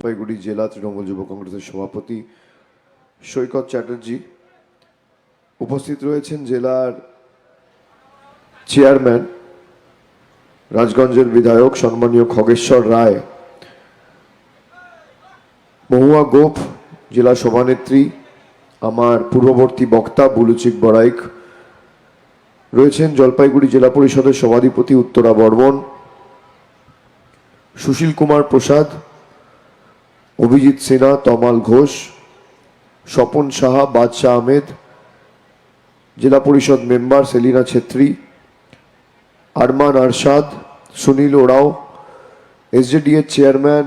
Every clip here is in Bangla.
জলপাইগুড়ি জেলা তৃণমূল যুব কংগ্রেসের সভাপতি সৈকত চ্যাটার্জি, উপস্থিত রয়েছেন জেলার চেয়ারম্যান রাজগঞ্জের বিধায়ক সম্মানীয় খগেশ্বর রায়, মহুয়া গোপ জেলা সভানেত্রী, আমার পূর্ববর্তী বক্তা বুলুচিক বড়াইক, রয়েছেন জলপাইগুড়ি জেলা পরিষদের সভাধিপতি উত্তরা বর্মন, সুশীল কুমার প্রসাদ, অভিজিৎ সিনহা, তমাল ঘোষ, স্বপন সাহা, বাদশাহ আহমেদ, জেলা পরিষদ মেম্বার সেলিনা ছেত্রী, আরমান আরশাদ, সুনীল ওরাও, এসজেডিএর চেয়ারম্যান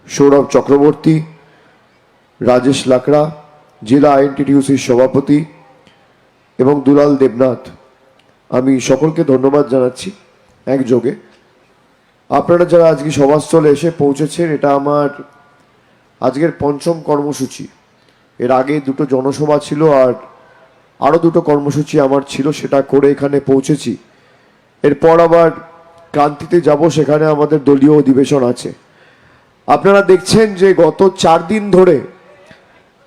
সৌরভ চক্রবর্তী, রাজেশ লাকড়া, জেলা আইএনটিটিউসির সভাপতি এবং দুলাল দেবনাথ। আমি সকলকে ধন্যবাদ জানাচ্ছি একযোগে। আপনারা যারা আজকে সভাস্থলে এসে পৌঁছেছেন, এটা আমার আজকের পঞ্চম কর্মসূচি। এর আগে দুটো জনসভা ছিল আর আরও দুটো কর্মসূচি আমার ছিল, সেটা করে এখানে পৌঁছেছি। এরপর আবার ক্রান্তিতে যাব, সেখানে আমাদের দলীয় অধিবেশন আছে। আপনারা দেখছেন যে গত 4 দিন ধরে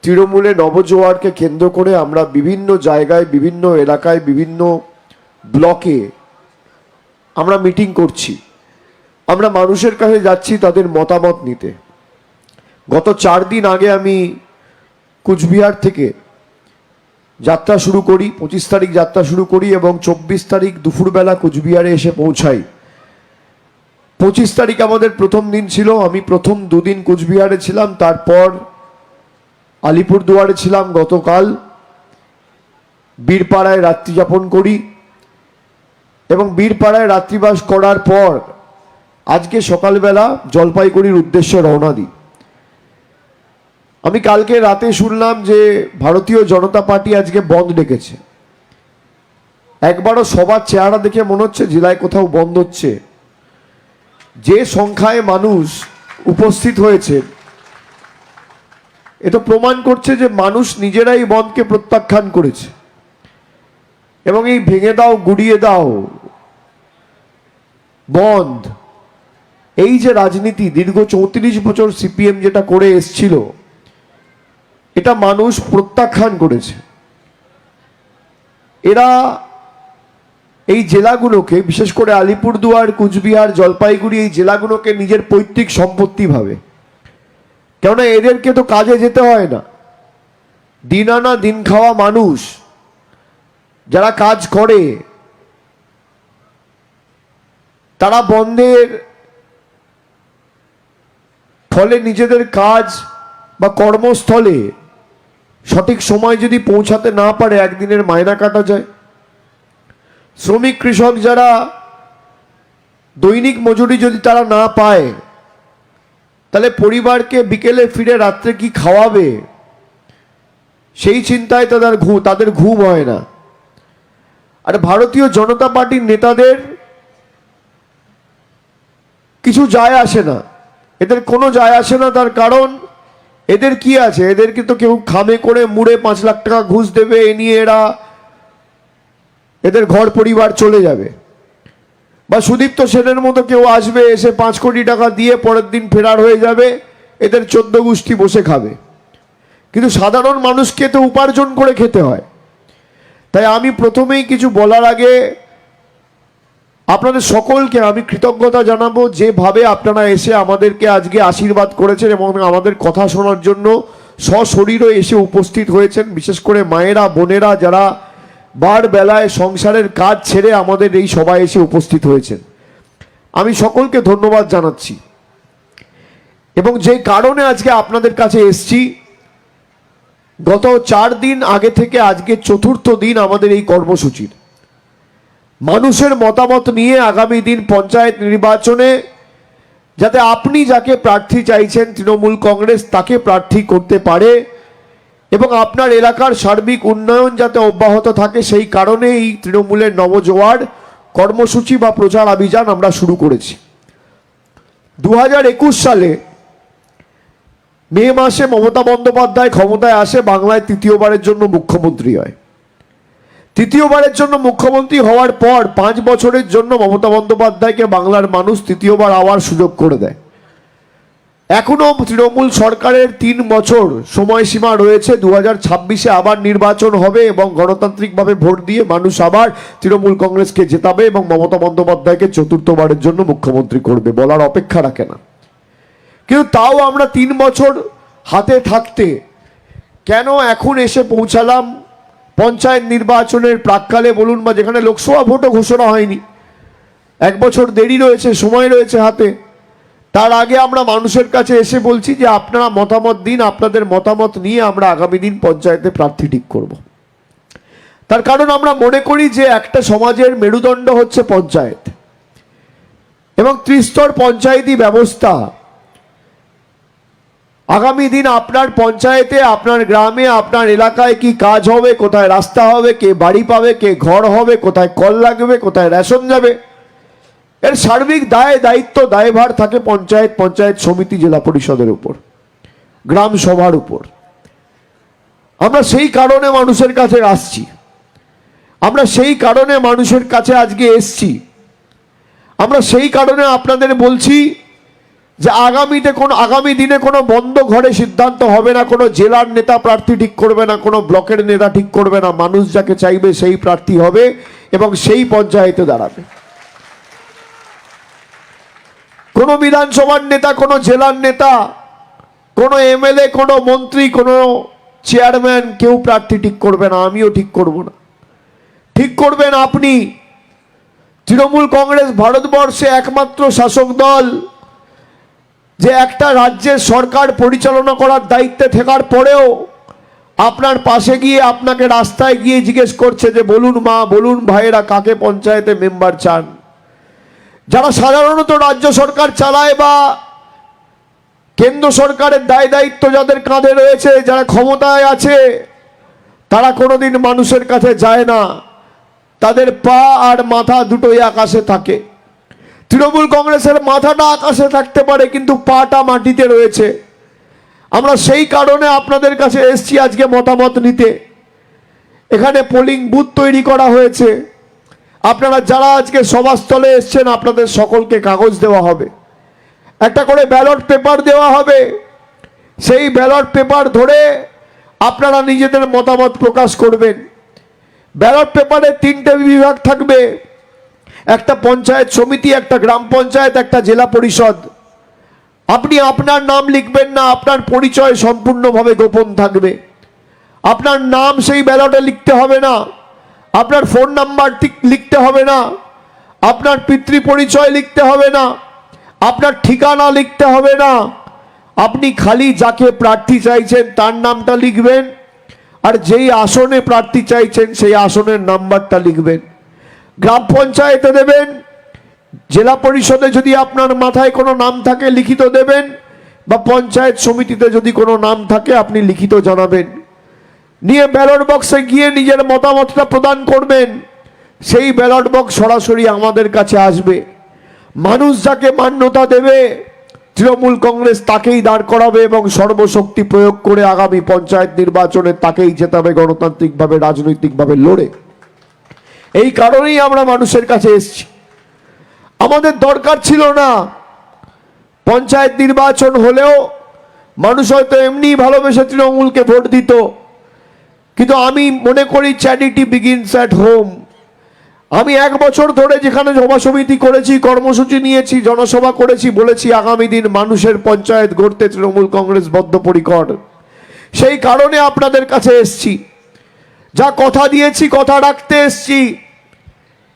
তৃণমূলে নবজোয়ারকে কেন্দ্র করে আমরা বিভিন্ন জায়গায়, বিভিন্ন এলাকায়, বিভিন্ন ব্লকে আমরা মিটিং করছি। আমরা মানুষের কাছে যাচ্ছি তাদের মতামত নিতে। গত 4 দিন আগে আমি কুচবিহার থেকে যাত্রা শুরু করি, 25 তারিখ যাত্রা শুরু করি এবং 24 তারিখ দুপুরবেলা কুচবিহারে এসে পৌঁছাই। 25 তারিখ আমাদের প্রথম দিন ছিল। আমি প্রথম 2 দিন কুচবিহারে ছিলাম, তারপর আলিপুরদুয়ারে ছিলাম। গতকাল বীরপাড়ায় রাত্রি যাপন করি এবং বীরপাড়ায় রাত্রিবাস করার পর আজকে সকালবেলা জলপাইগুড়ির উদ্দেশ্যে রওনা দিই। আমি কালকে রাতে শুনলাম যে ভারতীয় জনতা পার্টি আজকে বন্ধ ডেকেছে। একবারও সবার চেহারা দেখে মনে হচ্ছে জেলায় কোথাও বন্ধ হচ্ছে। যে সংখ্যায় মানুষ উপস্থিত হয়েছে, এটা প্রমাণ করছে যে মানুষ নিজেরাই বন্ধকে প্রত্যাখ্যান করেছে এবং এই ভেঙে দাও, গুড়িয়ে দাও বন্ধ, এই যে রাজনীতি দীর্ঘ 34 বছর সিপিএম যেটা করে এসছিল, এটা মানুষ প্রত্যাখ্যান করেছে। এরা এই জেলাগুলোকে, বিশেষ করে আলিপুরদুয়ার, কুচবিহার, জলপাইগুড়ি, এই জেলাগুলোকে নিজের পৈতৃক সম্পত্তি ভাবে। কেননা এদেরকে তো কাজে যেতে হয় না। দিন আনা দিন খাওয়া মানুষ যারা কাজ করে, তারা বন্ধের ফলে নিজেদের কাজ বা কর্মস্থলে সঠিক সময় যদি পৌঁছাতে না পারে, একদিনের মায়না কাটা যায়। শ্রমিক কৃষক যারা দৈনিক মজুরি যদি তারা না পায়, তাহলে পরিবারকে বিকেলে ফিরে রাত্রে কি খাওয়াবে, সেই চিন্তায় তাদের ঘুম হয় না। আর ভারতীয় জনতা পার্টির নেতাদের কিছু যায় আসে না, এদের কোনো যায় আসে না। তার কারণ এদের কি আছে, এদেরকে তো কেউ খামে করে মুড়ে 5 লাখ টাকা ঘুষ দেবে, এ নিয়ে এদের ঘর পরিবার চলে যাবে। বা সুদীপ্ত সেনের মতো কেউ আসবে, এসে 5 কোটি টাকা দিয়ে পরের দিন ফেরার হয়ে যাবে, এদের 14 গোষ্ঠী বসে খাবে। কিন্তু সাধারণ মানুষকে তো উপার্জন করে খেতে হয়। তাই আমি প্রথমেই কিছু বলার আগে আপনাদের সকলকে আমি কৃতজ্ঞতা জানাবো, যেভাবে আপনারা এসে আমাদেরকে আজকে আশীর্বাদ করেছেন এবং আমাদের কথা শোনার জন্য সশরীরে এসে উপস্থিত হয়েছেন। বিশেষ করে মায়েরা, বোনেরা যারা বার বেলায় সংসারের কাজ ছেড়ে আমাদের এই সভায় এসে উপস্থিত হয়েছেন, আমি সকলকে ধন্যবাদ জানাচ্ছি। এবং যে কারণে আজকে আপনাদের কাছে এসছি, গত 4 দিন আগে থেকে আজকে 4র্থ দিন আমাদের এই কর্মসূচির। মানুষের মতামত নিয়ে আগামী দিন পঞ্চায়েত নির্বাচনে যাতে আপনি যাকে প্রার্থী চাইছেন তৃণমূল কংগ্রেস, তাকে প্রার্থী করতে পারে এবং আপনার এলাকার সার্বিক উন্নয়ন যাতে অব্যাহত থাকে, সেই কারণে এই তৃণমূলের নবজোয়ার কর্মসূচি বা প্রচার অভিযান আমরা শুরু করেছি। 2021 সালে মে মাসে মমতা বন্দ্যোপাধ্যায় ক্ষমতায় আসে, বাংলায় 3য়বারের জন্য মুখ্যমন্ত্রী হয়। 3য়বারের জন্য মুখ্যমন্ত্রী হওয়ার পর 5 বছরের জন্য মমতা বন্দ্যোপাধ্যায়কে বাংলার মানুষ 3য়বার আবার সুযোগ করে দেয়। এখনো তৃণমূল সরকারের 3 বছর সময়সীমা রয়েছে। 2026-এ আবার নির্বাচন হবে এবং গণতান্ত্রিকভাবে ভোট দিয়ে মানুষ আবার তৃণমূল কংগ্রেসকে জেতাবে এবং মমতা বন্দ্যোপাধ্যায়কে চতুর্থবারের জন্য মুখ্যমন্ত্রী করবে, বলার অপেক্ষা রাখে না। কিন্তু তাও আমরা 3 বছর হাতে থাকতে কেন এখন এসে পৌঁছালাম পঞ্চায়েত নির্বাচনের প্রাক্কালে বলুন বা যেখানে লোকসভা ভোটও ঘোষণা হয়নি, 1 বছর দেরি রয়েছে, সময় রয়েছে হাতে। তার আগে আমরা মানুষের কাছে এসে বলছি যে আপনারা মতামত দিন, আপনাদের মতামত নিয়ে আমরা আগামী দিন পঞ্চায়েতে প্রার্থী ঠিক করব। তার কারণ আমরা মনে করি যে একটা সমাজের মেরুদণ্ড হচ্ছে পঞ্চায়েত এবং ত্রিস্তর পঞ্চায়েতি ব্যবস্থা। আগামী দিন আপনার পঞ্চায়েতে, আপনার গ্রামে, আপনার এলাকায় কি কাজ হবে, কোথায় রাস্তা হবে, কে বাড়ি পাবে, কে ঘর হবে, কোথায় কল লাগবে, কোথায় রেশন যাবে, এর সার্বিক দায়িত্ব দায়ভার থাকে পঞ্চায়েত সমিতি, জেলা পরিষদের উপর, গ্রাম সভার উপর। আমরা সেই কারণে মানুষের কাছে আসছি, আমরা সেই কারণে মানুষের কাছে আজকে এসছি, আমরা সেই কারণে আপনাদের বলছি যে আগামী দিনে কোনো বন্ধ ঘরে সিদ্ধান্ত হবে না, কোনো জেলার নেতা প্রার্থী ঠিক করবে না, কোনো ব্লকের নেতা ঠিক করবে না। মানুষ যাকে চাইবে সেই প্রার্থী হবে এবং সেই পঞ্চায়েতে দাঁড়াবে। কোনো বিধানসভার নেতা, কোনো জেলার নেতা, কোনো এমএলএ, কোনো মন্ত্রী, কোনো চেয়ারম্যান কেউ প্রার্থী ঠিক করবে না, আমিও ঠিক করব না। ঠিক করবেন আপনি। তৃণমূল কংগ্রেস ভারতবর্ষে একমাত্র শাসক দল যে একটা রাজ্যের সরকার পরিচালনা করার দায়িত্বে থাকার পরেও আপনার পাশে গিয়ে, আপনাকে রাস্তায় গিয়ে জিজ্ঞেস করছে যে বলুন মা, বলুন ভাইয়েরা, কাকে পঞ্চায়েতে মেম্বার চান। যারা সাধারণত রাজ্য সরকার চালায় বা কেন্দ্র সরকারের দায়িত্ব যাদের কাঁধে রয়েছে, যারা ক্ষমতায় আছে, তারা কোনোদিন মানুষের কাছে যায় না, তাদের পা আর মাথা দুটোই আকাশে থাকে। তৃণমূল কংগ্রেসের মাথাটা আকাশে থাকতে পারে কিন্তু পাটা মাটিতে রয়েছে। আমরা সেই কারণে আপনাদের কাছে এসছি আজকে মতামত নিতে। এখানে পোলিং বুথ তৈরি করা হয়েছে। আপনারা যারা আজকে সভাস্থলে এসছেন, আপনাদের সকলকে কাগজ দেওয়া হবে, একটা করে ব্যালট পেপার দেওয়া হবে। সেই ব্যালট পেপার ধরে আপনারা নিজেদের মতামত প্রকাশ করবেন। ব্যালট পেপারে 3টে বিভাগ থাকবে, একটা পঞ্চায়েত সমিতি, একটা গ্রাম পঞ্চায়েত, একটা জেলা পরিষদ। আপনি আপনার নাম লিখবেন না, আপনার পরিচয় সম্পূর্ণভাবে গোপন থাকবে। আপনার নাম সেই ব্যালটে লিখতে হবে না, আপনার ফোন নাম্বার লিখতে হবে না, আপনার পিতৃ পরিচয় লিখতে হবে না, আপনার ঠিকানা লিখতে হবে না। আপনি খালি যাকে প্রার্থী চাইছেন তার নামটা লিখবেন আর যেই আসনে প্রার্থী চাইছেন সেই আসনের নাম্বারটা লিখবেন। গ্রাম পঞ্চায়েতে দেবেন, জেলা পরিষদে যদি আপনার মাথায় কোনো নাম থাকে লিখিত দেবেন, বা পঞ্চায়েত সমিতিতে যদি কোনো নাম থাকে আপনি লিখিত জানাবেন। নিয়ে ব্যালট বক্সে গিয়ে নিজের মতামতটা প্রদান করবেন। সেই ব্যালট বক্স সরাসরি আমাদের কাছে আসবে। মানুষ যাকে মান্যতা দেবে তৃণমূল কংগ্রেস তাকেই দাঁড় করাবে এবং সর্বশক্তি প্রয়োগ করে আগামী পঞ্চায়েত নির্বাচনে তাকেই জেতাবে গণতান্ত্রিকভাবে, রাজনৈতিকভাবে লড়ে। এই কারণেই আমরা মানুষের কাছে এসেছি। আমাদের দরকার ছিল না পঞ্চায়েত নির্বাচন হলেও মানুষ হয়তো এমনি ভালোবেসে তৃণমূলকে ভোট দিত, কিন্তু আমি মনে করি চ্যারিটি বিগিনস অ্যাট হোম। আমি 1 বছর ধরে যেখানে সভা সমিতি করেছি, কর্মসূচি নিয়েছি, জনসভা করেছি, বলেছি আগামী দিন মানুষের পঞ্চায়েত গড়তে তৃণমূল কংগ্রেস বদ্ধপরিকর। সেই কারণে আপনাদের কাছে এসছি। যা কথা দিয়েছি কথা রাখতে এসছি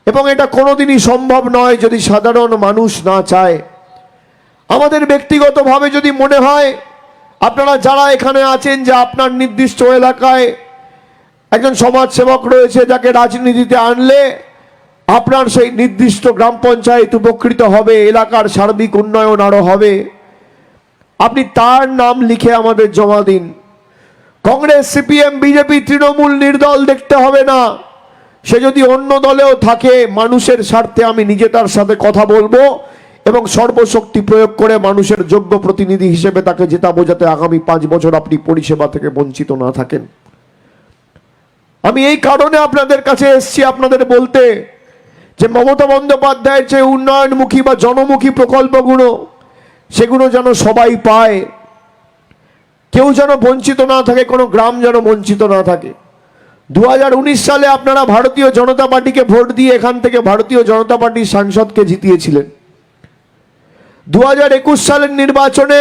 এবং এটা কোনোদিনই সম্ভব নয় যদি সাধারণ মানুষ না চায়। আমাদের ব্যক্তিগতভাবে যদি মনে হয়, আপনারা যারা এখানে আছেন, যে আপনার নির্দিষ্ট এলাকায় একজন সমাজসেবক রয়েছে যাকে রাজনীতিতে আনলে আপনার সেই নির্দিষ্ট গ্রাম পঞ্চায়েত উপকৃত হবে, এলাকার সার্বিক উন্নয়ন আরো হবে, আপনি তার নাম লিখে আমাদের জমা দিন। কংগ্রেস, সিপিএম, বিজেপি, তৃণমূল নির্দল দেখতে হবে না। সে যদি অন্য দলেও থাকে, মানুষের স্বার্থে আমি নিজে তার সাথে কথা বলবো এবং সর্বশক্তি প্রয়োগ করে মানুষের যোগ্য প্রতিনিধি হিসেবে তাকে জেতাবো, যাতে আগামী 5 বছর আপনি পরিষেবা থেকে বঞ্চিত না থাকেন। আমি এই কারণে আপনাদের কাছে এসেছি আপনাদের বলতে যে মমতা বন্দ্যোপাধ্যায়ের যে উন্নয়নমুখী বা জনমুখী প্রকল্পগুলো, সেগুলো যেন সবাই পায়, কেউ যেন বঞ্চিত না থাকে, কোনো গ্রাম যেন বঞ্চিত না থাকে। 2019 সালে আপনারা ভারতীয় জনতা পার্টিকে ভোট দিয়ে এখান থেকে ভারতীয় জনতা পার্টির সাংসদকে জিতিয়েছিলেন। 2021 সালের নির্বাচনে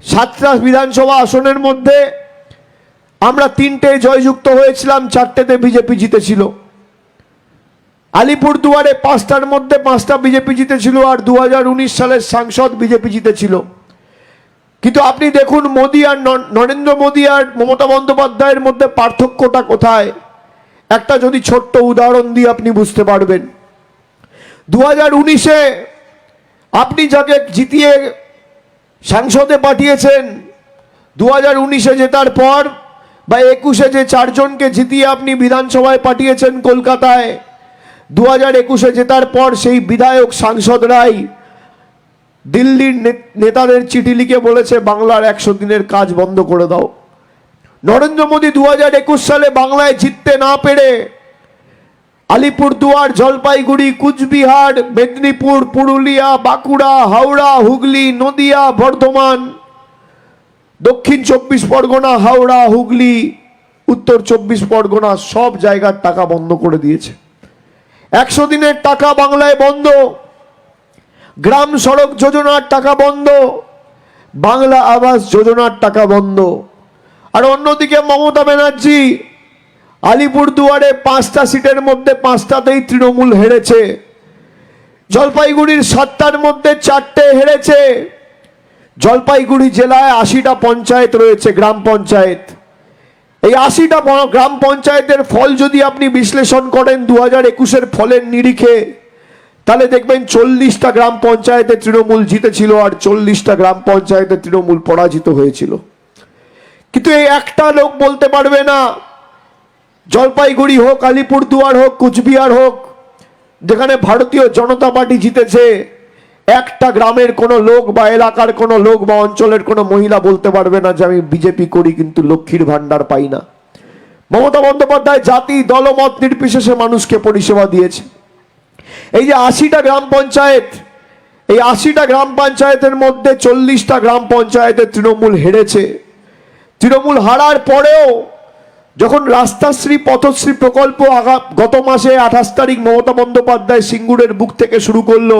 7টা বিধানসভা আসনের মধ্যে আমরা 3টে জয়যুক্ত হয়েছিলাম, 4টেতে বিজেপি জিতেছিল। আলিপুরদুয়ারে 5টার মধ্যে 5টা বিজেপি জিতেছিল, আর 2019 সালের সাংসদ বিজেপি জিতেছিল। কিন্তু আপনি দেখুন মোদী আর নরেন্দ্র মোদী আর মমতা বন্দ্যোপাধ্যায়ের মধ্যে পার্থক্যটা কোথায়, একটা যদি ছোট্ট উদাহরণ দিয়ে আপনি বুঝতে পারবেন। 2019-এ আপনি যাকে জিতিয়ে সংসদে পাঠিয়েছেন, 2019-এ জেতার পর বা 21-এ যে 4 জনকে জিতিয়ে আপনি বিধানসভায় পাঠিয়েছেন কলকাতায়, 2021-এ জেতার পর সেই বিধায়ক সাংসদরাই দিল্লির নেতাদের চিঠি লিখে বলেছে বাংলার 100 দিনের কাজ বন্ধ করে দাও। নরেন্দ্র মোদী 2021 সালে বাংলায় জিততে না পেরে আলিপুরদুয়ার, জলপাইগুড়ি, কুচবিহার, মেদিনীপুর, পুরুলিয়া, বাঁকুড়া, হাওড়া, হুগলি, নদিয়া, বর্ধমান, দক্ষিণ 24 পরগনা, হাওড়া, হুগলি, উত্তর 24 পরগনা সব জায়গার টাকা বন্ধ করে দিয়েছে। 100 দিনের টাকা বাংলায় বন্ধ, গ্রাম সড়ক যোজনার টাকা বন্ধ, বাংলা আবাস যোজনার টাকা বন্ধ। আর অন্যদিকে মমতা ব্যানার্জি আলিপুরদুয়ারে 5টা সিটের মধ্যে 5টাতেই তৃণমূল হেরেছে, জলপাইগুড়ির 7টার মধ্যে 4টে হেরেছে। জলপাইগুড়ি জেলায় 80টা পঞ্চায়েত রয়েছে, গ্রাম পঞ্চায়েত। এই 80টা গ্রাম পঞ্চায়েতের ফল যদি আপনি বিশ্লেষণ করেন 2021-এর ফলের নিরিখে, তাহলে দেখবেন 40টা গ্রাম পঞ্চায়েতে তৃণমূল জিতেছিল আর 40টা গ্রাম পঞ্চায়েতে তৃণমূল পরাজিত হয়েছিল। কিন্তু এই একটা লোক বলতে পারবে না, জলপাইগুড়ি হোক, আলিপুরদুয়ার হোক, কুচবিহার হোক, যেখানে ভারতীয় জনতা পার্টি জিতেছে, একটা গ্রামের কোনো লোক বা এলাকার কোনো লোক বা অঞ্চলের কোনো মহিলা বলতে পারবে না যে আমি বিজেপি করি কিন্তু লক্ষ্মীর ভান্ডার পাই না। মমতা বন্দ্যোপাধ্যায় জাতি দলমত নির্বিশেষে মানুষকে পরিষেবা দিয়েছে। এই যে 80টা গ্রাম পঞ্চায়েত, এই 80টা গ্রাম পঞ্চায়েতের মধ্যে 40টা গ্রাম পঞ্চায়েতে তৃণমূল হেরেছে। তৃণমূল হারার পরেও যখন রাস্তাশ্রী পথশ্রী প্রকল্প গত মাসে 28 তারিখ মমতা বন্দ্যোপাধ্যায় সিঙ্গুরের বুক থেকে শুরু করলো,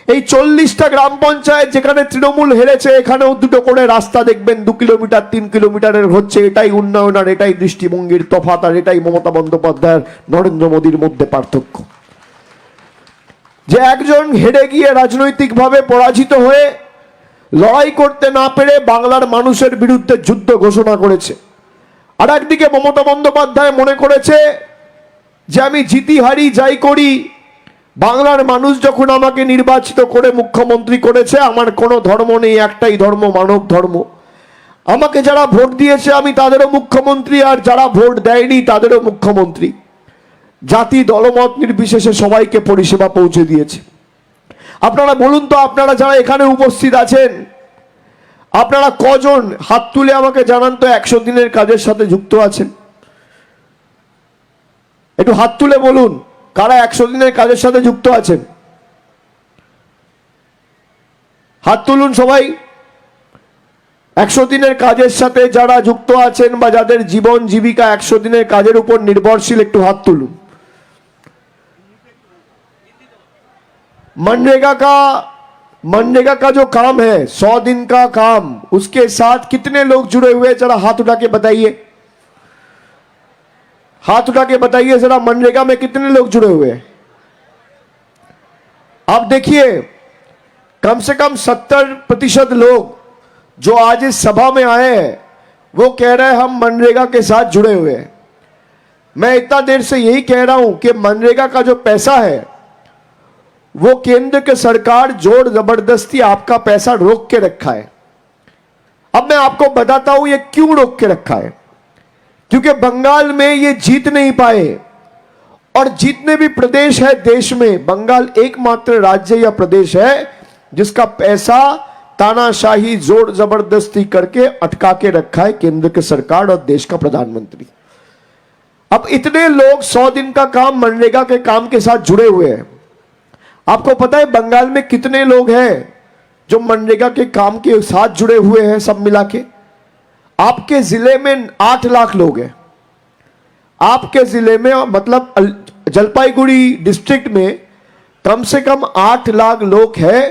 এই 40টা গ্রাম পঞ্চায়েত যেখানে তৃণমূল হেরেছে, এখানেও 2টো করে রাস্তা দেখবেন 2 কিলোমিটার 3 কিলোমিটারের হচ্ছে। এটাই উন্নয়ন, আর এটাই দৃষ্টিভঙ্গির তফাৎ, আর এটাই মমতা বন্দ্যোপাধ্যায়ের নরেন্দ্র মোদীর মধ্যে পার্থক্য। যে একজন হেরে গিয়ে রাজনৈতিকভাবে পরাজিত হয়ে লড়াই করতে না পেরে বাংলার মানুষের বিরুদ্ধে যুদ্ধ ঘোষণা করেছে, আর একদিকে মমতা বন্দ্যোপাধ্যায় মনে করেছে যে আমি জিতি হারি যাই করি, বাংলার মানুষ যখন আমাকে নির্বাচিত করে মুখ্যমন্ত্রী করেছে, আমার কোনো ধর্ম নেই, একটাই ধর্ম, মানব ধর্ম। আমাকে যারা ভোট দিয়েছে আমি তাদেরও মুখ্যমন্ত্রী, আর যারা ভোট দেয়নি তাদেরও মুখ্যমন্ত্রী। জাতি দলমত নির্বিশেষে সবাইকে পরিষেবা পৌঁছে দিয়েছে। আপনারা বলুন তো, আপনারা যারা এখানে উপস্থিত আছেন, আপনারা কজন হাত তুলে আমাকে জানান তো 100 দিনের কাজের সাথে যুক্ত আছেন? একটু হাত তুলে বলুন কারা 100 দিনের কাজের সাথে যুক্ত আছেন। হাত তুলুন সবাই। 100 দিনের কাজের সাথে যারা যুক্ত আছেন বা যাদের জীবন জীবিকা 100 দিনের কাজের উপর নির্ভরশীল, একটু হাত তুলুন। मनरेगा का जो काम है, 100 दिन का काम, उसके साथ कितने लोग जुड़े हुए, जरा हाथ उठा के बताइए। हाथ उठा के बताइए जरा, मनरेगा में कितने लोग जुड़े हुए हैं? आप देखिए, कम से कम 70% लोग जो आज इस सभा में आए हैं वो कह रहे हैं हम मनरेगा के साथ जुड़े हुए हैं। मैं इतना देर से यही कह रहा हूं कि मनरेगा का जो पैसा है वो केंद्र के सरकार जोर जबरदस्ती आपका पैसा रोक के रखा है। अब मैं आपको बताता हूं ये क्यों रोक के रखा है। क्योंकि बंगाल में ये जीत नहीं पाए, और जितने भी प्रदेश है देश में, बंगाल एकमात्र राज्य या प्रदेश है जिसका पैसा तानाशाही जोर जबरदस्ती करके अटका के रखा है केंद्र के सरकार और देश का प्रधानमंत्री। अब इतने लोग 100 दिन का काम, मनरेगा के काम के साथ जुड़े हुए हैं। आपको पता है बंगाल में कितने लोग हैं जो मनरेगा के काम के साथ जुड़े हुए हैं सब मिला के, आपके जिले में 8 लाख लोग हैं। आपके जिले में मतलब जलपाईगुड़ी डिस्ट्रिक्ट में कम से कम 8 लाख लोग हैं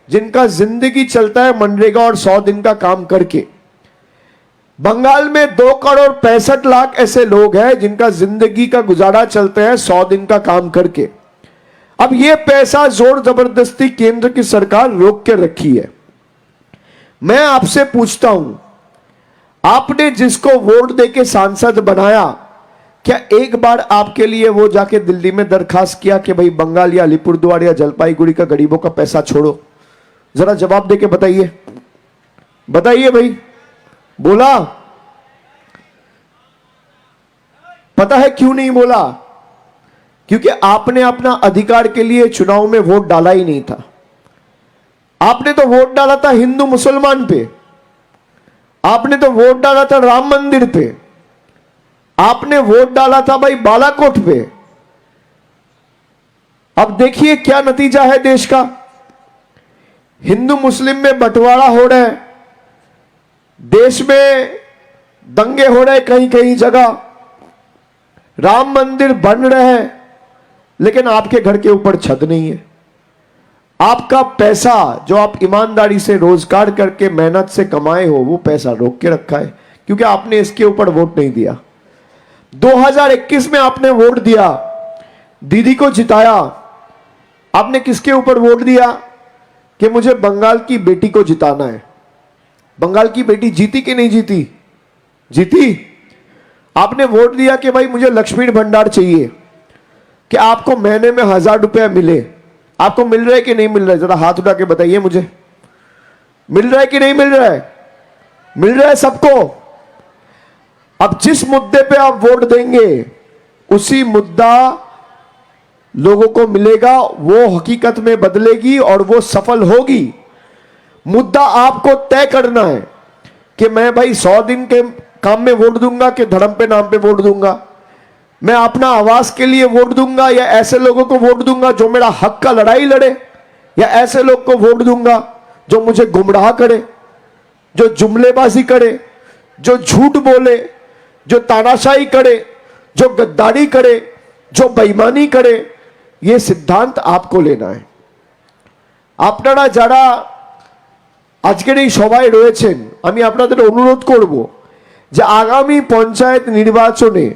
जिनका जिंदगी चलता है मनरेगा और 100 दिन का काम करके। बंगाल में 2,65,00,000 ऐसे लोग हैं जिनका जिंदगी का गुजारा चलते हैं 100 दिन का काम करके। अब ये पैसा जोर जबरदस्ती केंद्र की सरकार रोक के रखी है। मैं आपसे पूछता हूं, आपने जिसको वोट देके सांसद बनाया, क्या एक बार आपके लिए वो जाके दिल्ली में दरखास्त किया कि भाई बंगाल या अलीपुरद्वार या जलपाईगुड़ी का गरीबों का पैसा छोड़ो? जरा जवाब देके बताइए, बताइए भाई। बोला? पता है क्यों नहीं बोला? क्योंकि आपने अपना अधिकार के लिए चुनाव में वोट डाला ही नहीं था। आपने तो वोट डाला था हिंदू मुसलमान पे, आपने तो वोट डाला था राम मंदिर पे, आपने वोट डाला था भाई बालाकोट पे। अब देखिए क्या नतीजा है देश का। हिंदू मुस्लिम में बंटवारा हो रहा है, देश में दंगे हो रहे कहीं कहीं जगह, राम मंदिर बन रहे हैं, लेकिन आपके घर के ऊपर छत नहीं है। आपका पैसा जो आप ईमानदारी से रोजगार करके मेहनत से कमाए हो, वो पैसा रोक के रखा है क्योंकि आपने इसके ऊपर वोट नहीं दिया। 2021 में आपने वोट दिया, दीदी को जिताया। आपने किसके ऊपर वोट दिया? कि मुझे बंगाल की बेटी को जिताना है। बंगाल की बेटी जीती कि नहीं जीती? जीती। आपने वोट दिया कि भाई मुझे लक्ष्मी भंडार चाहिए, कि आपको महीने में 1,000 रुपया मिले। आपको मिल रहा है कि नहीं मिल रहा है? जरा हाथ उठा के बताइए मुझे, मिल रहा है कि नहीं मिल रहा है? मिल रहा है सबको। अब जिस मुद्दे पे आप वोट देंगे उसी मुद्दा लोगों को मिलेगा, वो हकीकत में बदलेगी और वो सफल होगी। मुद्दा आपको तय करना है कि मैं भाई 100 दिन के काम में वोट दूंगा कि धर्म पे नाम पे वोट दूंगा, मैं अपना आवास के लिए वोट दूंगा या ऐसे लोगों को वोट दूंगा जो मेरा हक का लड़ाई लड़े, या ऐसे लोग को वोट दूंगा जो मुझे गुमराह करे, जो जुमलेबाजी करे, जो झूठ बोले, जो तानाशाही करे, जो गद्दारी करे, जो बेईमानी करे। ये सिद्धांत आपको लेना है। আপনারা যারা আজকের এই সভায় রয়েছেন, আমি আপনাদের অনুরোধ করব যে আগামী পঞ্চায়েত নির্বাচনে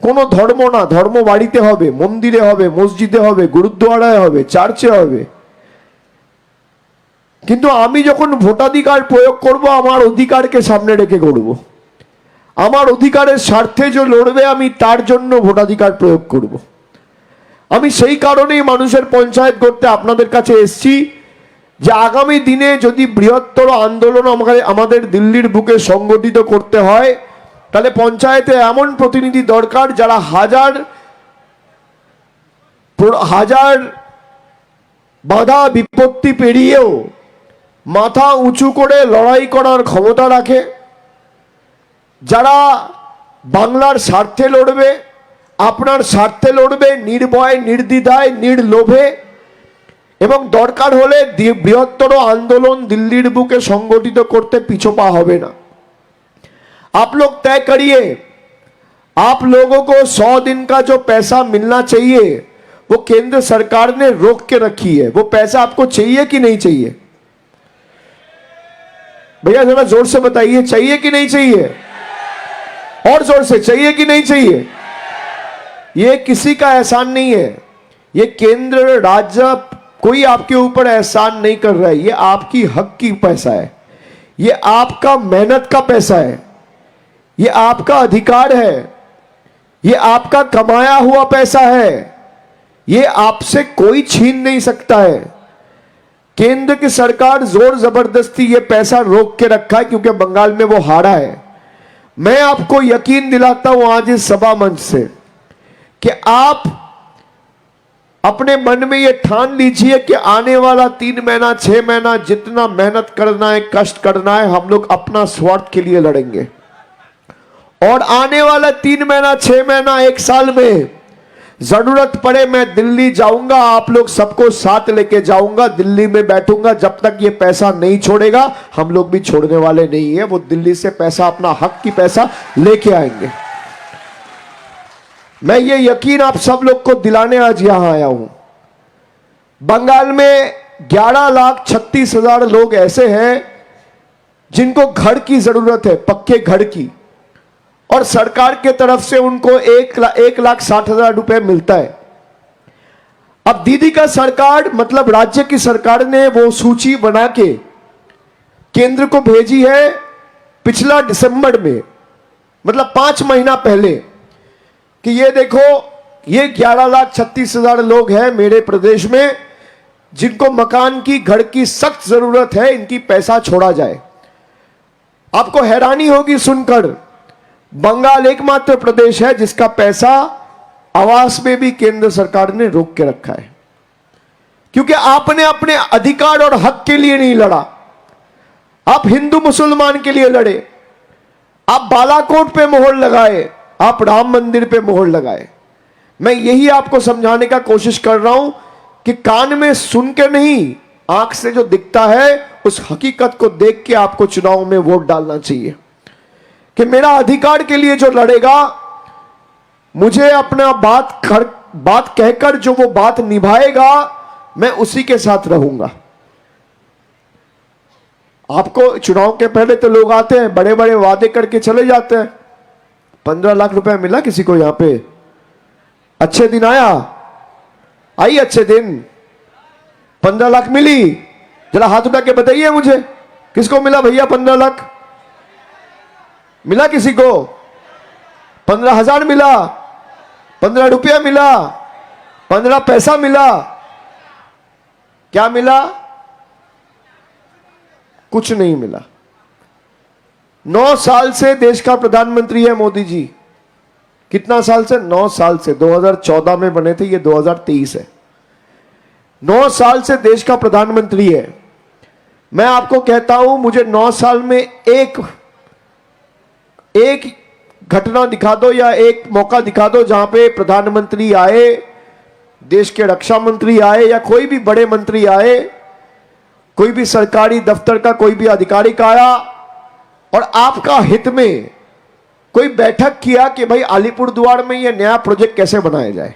কোনো ধর্ম না, ধর্ম বাড়িতে হবে, মন্দিরে হবে, মসজিদে হবে, গুরুদ্বারায় হবে, চার্চে হবে, কিন্তু আমি যখন ভোটাধিকার প্রয়োগ করব আমার অধিকারকে সামনে রেখে করব। আমার অধিকারের স্বার্থে যে লড়বে আমি তার জন্য ভোটাধিকার প্রয়োগ করব। আমি সেই কারণেই মানুষের পঞ্চায়েত করতে আপনাদের কাছে এসেছি যে আগামী দিনে যদি বৃহত্তর আন্দোলন আমাদের দিল্লির বুকে সংগঠিত করতে হয়, তাহলে পঞ্চায়েতে এমন প্রতিনিধি দরকার যারা হাজার বাধা বিপত্তি পেরিয়েও মাথা উঁচু করে লড়াই করার ক্ষমতা রাখে, যারা বাংলার স্বার্থে লড়বে, আপনার স্বার্থে লড়বে, নির্ভয় নির্দ্বিধায় নির্লোভে, এবং দরকার হলে বৃহত্তর আন্দোलन दिल्लीर बुके संगठित करते पिछपा হবে না। आप लोग तय करिए, आप लोगों को 100 दिन का जो पैसा मिलना चाहिए वो केंद्र सरकार ने रोक के रखी है। वो पैसा आपको चाहिए कि नहीं चाहिए? भैया जरा जोर से बताइए, चाहिए कि नहीं चाहिए? और जोर से, चाहिए कि नहीं चाहिए? ये किसी का एहसान नहीं है, ये केंद्र राज्य कोई आपके ऊपर एहसान नहीं कर रहा है। ये आपकी हक की पैसा है, ये आपका मेहनत का पैसा है, ये आपका अधिकार है, ये आपका कमाया हुआ पैसा है, ये आपसे कोई छीन नहीं सकता है। केंद्र की सरकार जोर जबरदस्ती ये पैसा रोक के रखा है क्योंकि बंगाल में वो हारा है। मैं आपको यकीन दिलाता हूं आज इस सभा मंच से कि आप अपने मन में ये ठान लीजिए कि आने वाला 3 महीना 6 महीना जितना मेहनत करना है, कष्ट करना है, हम लोग अपना स्वार्थ के लिए लड़ेंगे। और आने वाला 3 महीना 6 महीना 1 साल में जरूरत पड़े मैं दिल्ली जाऊंगा, आप लोग सबको साथ लेके जाऊंगा, दिल्ली में बैठूंगा, जब तक ये पैसा नहीं छोड़ेगा हम लोग भी छोड़ने वाले नहीं है। वो दिल्ली से पैसा, अपना हक की पैसा लेके आएंगे। मैं ये यकीन आप सब लोग को दिलाने आज यहां आया हूं। बंगाल में 11,36,000 लोग ऐसे हैं जिनको घर की जरूरत है, पक्के घर की, और सरकार के तरफ से उनको 1,60,000 रुपए मिलता है। अब दीदी का सरकार मतलब राज्य की सरकार ने वो सूची बना के केंद्र को भेजी है पिछला दिसंबर में, मतलब 5 महीना पहले, कि ये देखो ये 11,36,000 लोग हैं मेरे प्रदेश में जिनको मकान की, घर की सख्त जरूरत है, इनकी पैसा छोड़ा जाए। आपको हैरानी होगी सुनकर, बंगाल एकमात्र प्रदेश है जिसका पैसा आवास में भी केंद्र सरकार ने रोक के रखा है, क्योंकि आपने अपने अधिकार और हक के लिए नहीं लड़ा। आप हिंदू मुसलमान के लिए लड़े, आप बालाकोट पे मोहर लगाए, आप राम मंदिर पे मोहर लगाए। मैं यही आपको समझाने का कोशिश कर रहा हूं कि कान में सुन के नहीं, आंख से जो दिखता है उस हकीकत को देख के आपको चुनाव में वोट डालना चाहिए। कि मेरा अधिकार के लिए जो लड़ेगा, मुझे अपना बात कहकर जो वो बात निभाएगा, मैं उसी के साथ रहूंगा। आपको चुनाव के पहले तो लोग आते हैं, बड़े बड़े वादे करके चले जाते हैं। 15 लाख रुपए मिला किसी को यहां पे? अच्छे दिन आया, आई अच्छे दिन, 15 लाख मिली? जरा हाथ उठा के बताइए मुझे, किसको मिला भैया 15 लाख? मिला किसी को? 15,000 मिला, 15 रुपया मिला, 15 पैसा मिला? क्या मिला? कुछ नहीं मिला। 9 साल से देश का प्रधानमंत्री है मोदी जी। कितना साल से? 9 साल से। 2014 में बने थे, ये 2023 है। 9 साल से देश का प्रधानमंत्री है। मैं आपको कहता हूं, मुझे 9 साल में एक घटना दिखा दो या एक मौका दिखा दो जहां पे प्रधानमंत्री आए, देश के रक्षा मंत्री आए, या कोई भी बड़े मंत्री आए, कोई भी सरकारी दफ्तर का कोई भी आधिकारिक आया और आपका हित में कोई बैठक किया कि भाई अलीपुरद्वार में ये नया प्रोजेक्ट कैसे बनाया जाए,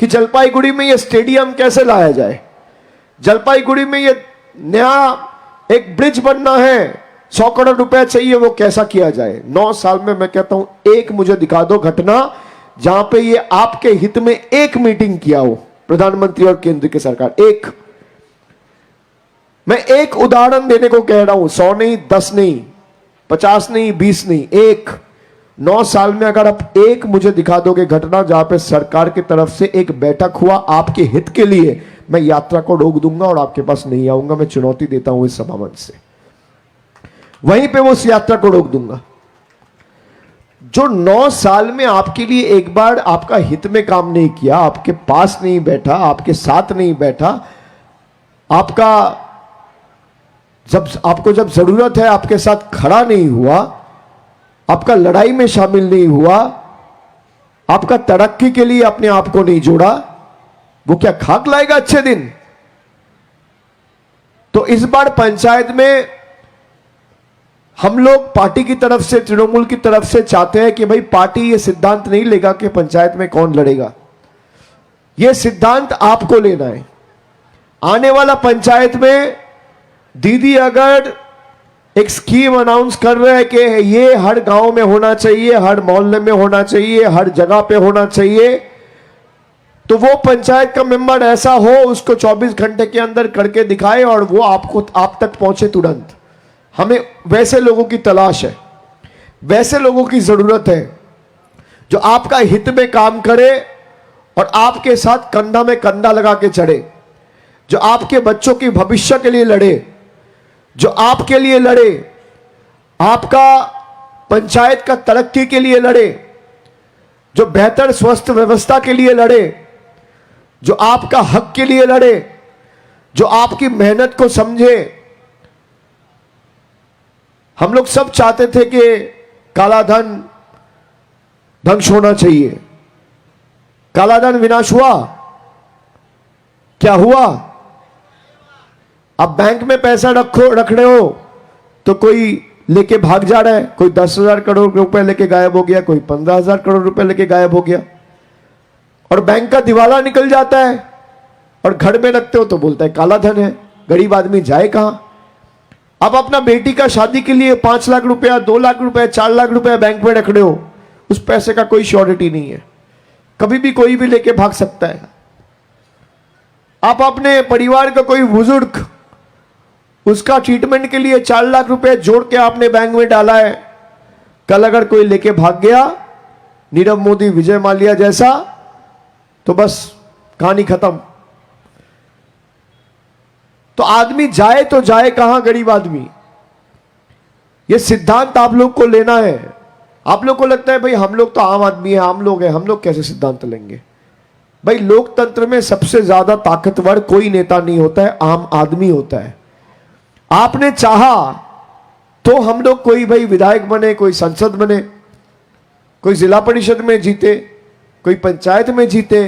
कि जलपाईगुड़ी में ये स्टेडियम कैसे लाया जाए, जलपाईगुड़ी में ये नया एक ब्रिज बनना है, 100 करोड़ रुपए चाहिए, वो कैसा किया जाए। 9 साल में मैं कहता हूं एक मुझे दिखा दो घटना जहां पे ये आपके हित में एक मीटिंग किया हो प्रधानमंत्री और केंद्र की सरकार। एक, मैं एक उदाहरण देने को कह रहा हूं, 100 नहीं, 10 नहीं, 50 नहीं, 20 नहीं, एक। 9 साल में अगर आप एक मुझे दिखा दोगे घटना जहां पे सरकार की तरफ से एक बैठक हुआ आपके हित के लिए, मैं यात्रा को रोक दूंगा और आपके पास नहीं आऊंगा। मैं चुनौती देता हूं इस सभा मंच से, वहीं पे वो उस यात्रा को रोक दूंगा। जो 9 साल में आपके लिए एक बार आपका हित में काम नहीं किया, आपके पास नहीं बैठा, आपके साथ नहीं बैठा, आपको जब जरूरत है आपके साथ खड़ा नहीं हुआ, आपका लड़ाई में शामिल नहीं हुआ, आपका तरक्की के लिए अपने आप को नहीं जोड़ा, वो क्या खाक लाएगा अच्छे दिन? तो इस बार पंचायत में हम लोग पार्टी की तरफ से, तृणमूल की तरफ से चाहते हैं कि भाई पार्टी ये सिद्धांत नहीं लेगा कि पंचायत में कौन लड़ेगा, ये सिद्धांत आपको लेना है। आने वाला पंचायत में दीदी अगर एक स्कीम अनाउंस कर रहे हैं कि ये हर गांव में होना चाहिए, हर मोहल्ले में होना चाहिए, हर जगह पे होना चाहिए, तो वो पंचायत का मेंबर ऐसा हो, उसको 24 घंटे के अंदर करके दिखाए और वो आप तक पहुंचे तुरंत। हमें वैसे लोगों की तलाश है, वैसे लोगों की जरूरत है जो आपका हित में काम करे और आपके साथ कंधा में कंधा लगा के चढ़े, जो आपके बच्चों के भविष्य के लिए लड़े, जो आपके लिए लड़े, आपका पंचायत का तरक्की के लिए लड़े, जो बेहतर स्वस्थ व्यवस्था के लिए लड़े, जो आपका हक के लिए लड़े, जो आपकी मेहनत को समझे। हम लोग सब चाहते थे कि काला धन ध्वंस होना चाहिए, कालाधन विनाश हुआ? क्या हुआ? अब बैंक में पैसा रख रहे हो तो कोई लेके भाग जा रहा है, कोई 10,000 करोड़ रुपए लेके गायब हो गया, कोई 15,000 करोड़ रुपए लेके गायब हो गया, और बैंक का दिवाला निकल जाता है, और घर में रखते हो तो बोलता है काला धन है। गरीब आदमी जाए कहां? अब अपना बेटी का शादी के लिए 5 लाख रुपया, 2 लाख रुपया, 4 लाख रुपया बैंक में रख रहे हो, उस पैसे का कोई श्योरिटी नहीं है, कभी भी कोई भी लेके भाग सकता है। आप अपने परिवार का कोई बुजुर्ग, उसका ट्रीटमेंट के लिए 4 लाख रुपए जोड़ के आपने बैंक में डाला है, कल अगर कोई लेके भाग गया, नीरव मोदी, विजय माल्या जैसा, तो बस कहानी खत्म। तो आदमी जाए तो जाए कहां? गरीब आदमी। यह सिद्धांत आप लोग को लेना है। आप लोग को लगता है भाई हम लोग तो आम आदमी है, आम लोग हैं, हम लोग कैसे सिद्धांत लेंगे? भाई लोकतंत्र में सबसे ज्यादा ताकतवर कोई नेता नहीं होता है, आम आदमी होता है। आपने चाहा तो हम लोग कोई भाई विधायक बने, कोई सांसद बने, कोई जिला परिषद में जीते, कोई पंचायत में जीते,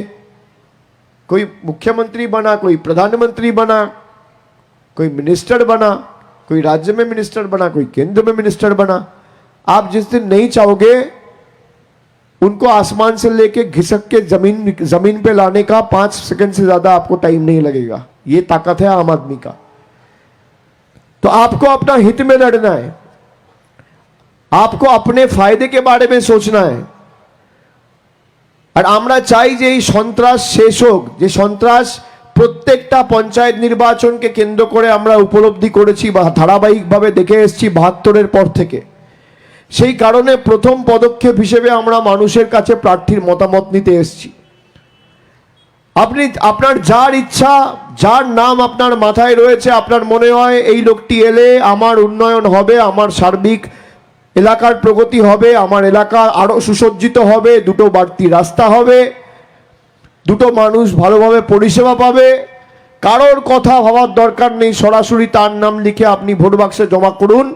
कोई मुख्यमंत्री बना, कोई प्रधानमंत्री बना, कोई मिनिस्टर बना, कोई राज्य में मिनिस्टर बना, कोई केंद्र में मिनिस्टर बना। आप जिस दिन नहीं चाहोगे उनको आसमान से लेके घिसक के जमीन पे लाने का 5 सेकंड से ज्यादा आपको टाइम नहीं लगेगा। ये ताकत है आम आदमी का। तो आपको अपना हित में लड़ना है, आपको अपने फायदे के बारे में सोचना है। আর আমরা চাই যে এই সন্ত্রাস শেষ হোক, যে সন্ত্রাস প্রত্যেকটা পঞ্চায়েত নির্বাচনকে কেন্দ্র করে আমরা উপলব্ধি করেছি বা ধারাবাহিকভাবে দেখে এসেছি 72-এর পর থেকে। সেই কারণে প্রথম পদক্ষেপ হিসেবে আমরা মানুষের কাছে প্রার্থীর মতামত নিতে এসেছি। আপনি আপনার যার ইচ্ছা, যার নাম আপনার মাথায় রয়েছে, আপনার মনে হয় এই লোকটি এলে আমার উন্নয়ন হবে, আমার সার্বিক এলাকার প্রগতি হবে, আমার এলাকা আরো সুসজ্জিত হবে, দুটো বাড়তি রাস্তা হবে, দুটো মানুষ ভালোভাবে পরিষেবা পাবে, কারোর কথা ভাবার দরকার নেই। সরাসরি তার নাম লিখে আপনি ভোট বাক্সে জমা করুন।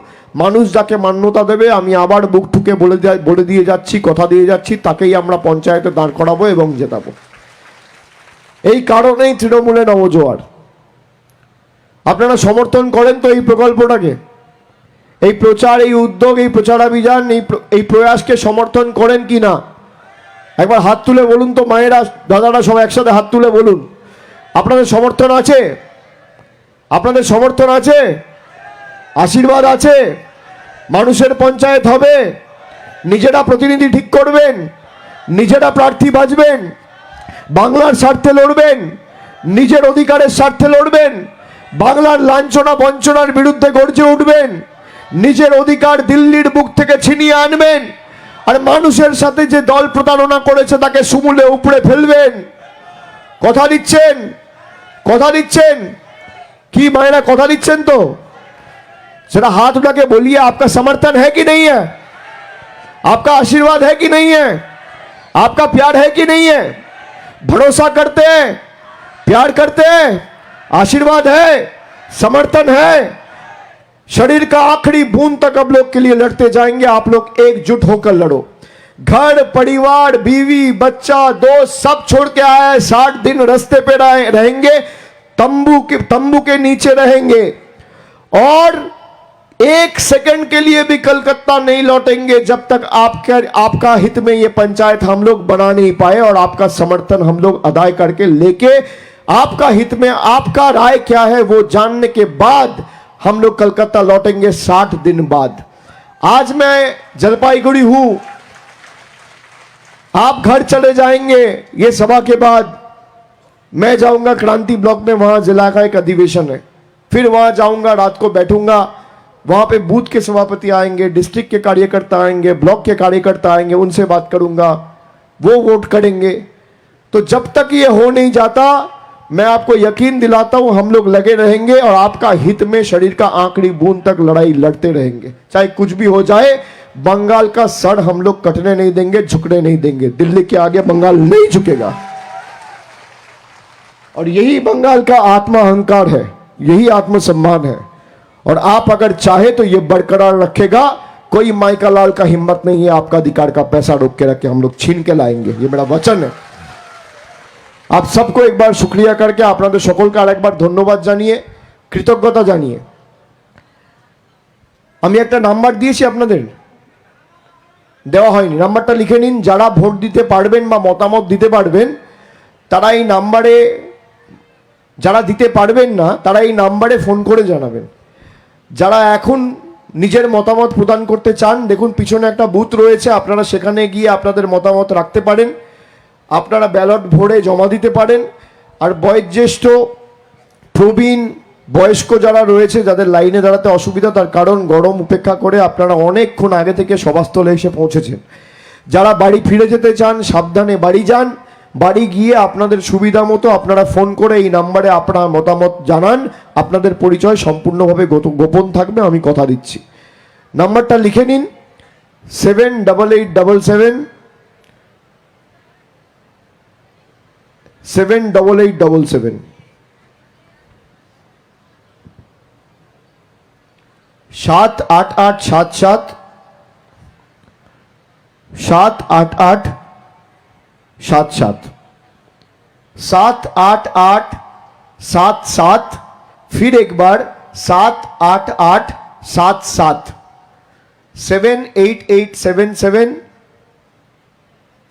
মানুষ যাকে মান্যতা দেবে, আমি আবার বুক ঠুকে বলে দিয়ে যাচ্ছি, কথা দিয়ে যাচ্ছি, তাকেই আমরা পঞ্চায়েতে দাঁড় করাবো এবং জেতাবো। এই কারণেই তৃণমূলে নবজোয়ার। আপনারা সমর্থন করেন তো এই প্রকল্পটাকে, এই প্রচার, এই উদ্যোগ, এই প্রচারাভিযান, এই প্রয়াসকে সমর্থন করেন কি না? একবার হাত তুলে বলুন তো, মায়েরা, দাদারা সবাই একসাথে হাত তুলে বলুন। আপনাদের সমর্থন আছে? আপনাদের সমর্থন আছে? আশীর্বাদ আছে? মানুষের পঞ্চায়েত হবে, নিজেরা প্রতিনিধি ঠিক করবেন, নিজেরা প্রার্থী বাছবেন, বাংলার স্বার্থে লড়বেন, নিজের অধিকারের স্বার্থে লড়বেন, বাংলার লাঞ্ছনা বঞ্চনার বিরুদ্ধে গর্জে উঠবেন, নিজের অধিকার দিল্লির বুক থেকে ছিনিয়ে আনবেন, আর মানুষের সাথে যে দল প্রতারণা করেছে তাকে সমূলে উপড়ে ফেলবেন। কথা দিচ্ছেন? কথা দিচ্ছেন কি মায়েরা? কথা দিচ্ছেন তো? সেটা হাত उठा के बोलिए, आपका समर्थन है कि नहीं है? आपका आशीर्वाद है कि नहीं है? आपका प्यार है कि नहीं है? भरोसा करते हैं, प्यार करते हैं, आशीर्वाद है, समर्थन है। शरीर का आखिरी बूंद तक अब लोग के लिए लड़ते जाएंगे। आप लोग एकजुट होकर लड़ो। घर परिवार, बीवी, बच्चा, दोस्त सब छोड़ के आए, 60 दिन रास्ते पे रहेंगे, तंबू के नीचे रहेंगे, और 1 सेकंड के लिए भी कलकत्ता नहीं लौटेंगे जब तक आपका हित में ये पंचायत हम लोग बना नहीं पाए, और आपका समर्थन हम लोग अदा करके लेके आपका हित में आपका राय क्या है वो जानने के बाद हम लोग कलकत्ता लौटेंगे 60 दिन बाद। आज मैं जलपाईगुड़ी हूं, आप घर चले जाएंगे। ये सभा के बाद मैं जाऊंगा क्रांति ब्लॉक में, वहां जिला का एक अधिवेशन है, फिर वहां जाऊंगा, रात को बैठूंगा, वहां पे बूथ के सभापति आएंगे, डिस्ट्रिक्ट के कार्यकर्ता आएंगे, ब्लॉक के कार्यकर्ता आएंगे, उनसे बात करूंगा, वो वोट करेंगे। तो जब तक ये हो नहीं जाता, मैं आपको यकीन दिलाता हूं हम लोग लगे रहेंगे, और आपका हित में शरीर का आखिरी बूंद तक लड़ाई लड़ते रहेंगे। चाहे कुछ भी हो जाए, बंगाल का सर हम लोग कटने नहीं देंगे, झुकने नहीं देंगे। दिल्ली के आगे बंगाल नहीं झुकेगा, और यही बंगाल का आत्मा अहंकार है, यही आत्मसम्मान है। और आप अगर चाहे तो ये बरकरार रखेगा। कोई माइका लाल का हिम्मत नहीं है आपका अधिकार का पैसा रोक के रखे, हम लोग छीन के लाएंगे, ये मेरा वचन है। आप सबको एक बार शुक्रिया करके আপনাদের সকলকে আরেকবার ধন্যবাদ জানিয়ে কৃতজ্ঞতা জানিয়ে আমি একটা নাম্বার দিয়েছি, আপনাদের দেওয়া হয়নি, নাম্বারটা লিখে নিন। যারা ভোট দিতে পারবেন বা মতামত দিতে পারবেন তারা এই নাম্বারে, যারা দিতে পারবেন না তারা এই নাম্বারে ফোন করে জানাবেন। যারা এখন নিজের মতামত প্রদান করতে চান, দেখুন পিছনে একটা বুথ রয়েছে, আপনারা সেখানে গিয়ে আপনাদের মতামত রাখতে পারেন, আপনারা ব্যালট ভরে জমা দিতে পারেন। আর বয়োজ্যেষ্ঠ প্রবীণ বয়স্ক যারা রয়েছে, যাদের লাইনে দাঁড়াতে অসুবিধা, তার কারণ গরম উপেক্ষা করে আপনারা অনেকক্ষণ আগে থেকে সভাস্থলে এসে পৌঁছেছেন। যারা বাড়ি ফিরে যেতে চান সাবধানে বাড়ি যান, বাড়ি গিয়ে আপনাদের সুবিধা মতো আপনারা ফোন করে এই নাম্বারে আপনার মতামত জানান। আপনাদের পরিচয় সম্পূর্ণভাবে গোপন থাকবে, আমি কথা দিচ্ছি। নাম্বারটা লিখে নিন 7877 78877 78877 78877 78877, फिर एक बार 78877 78877,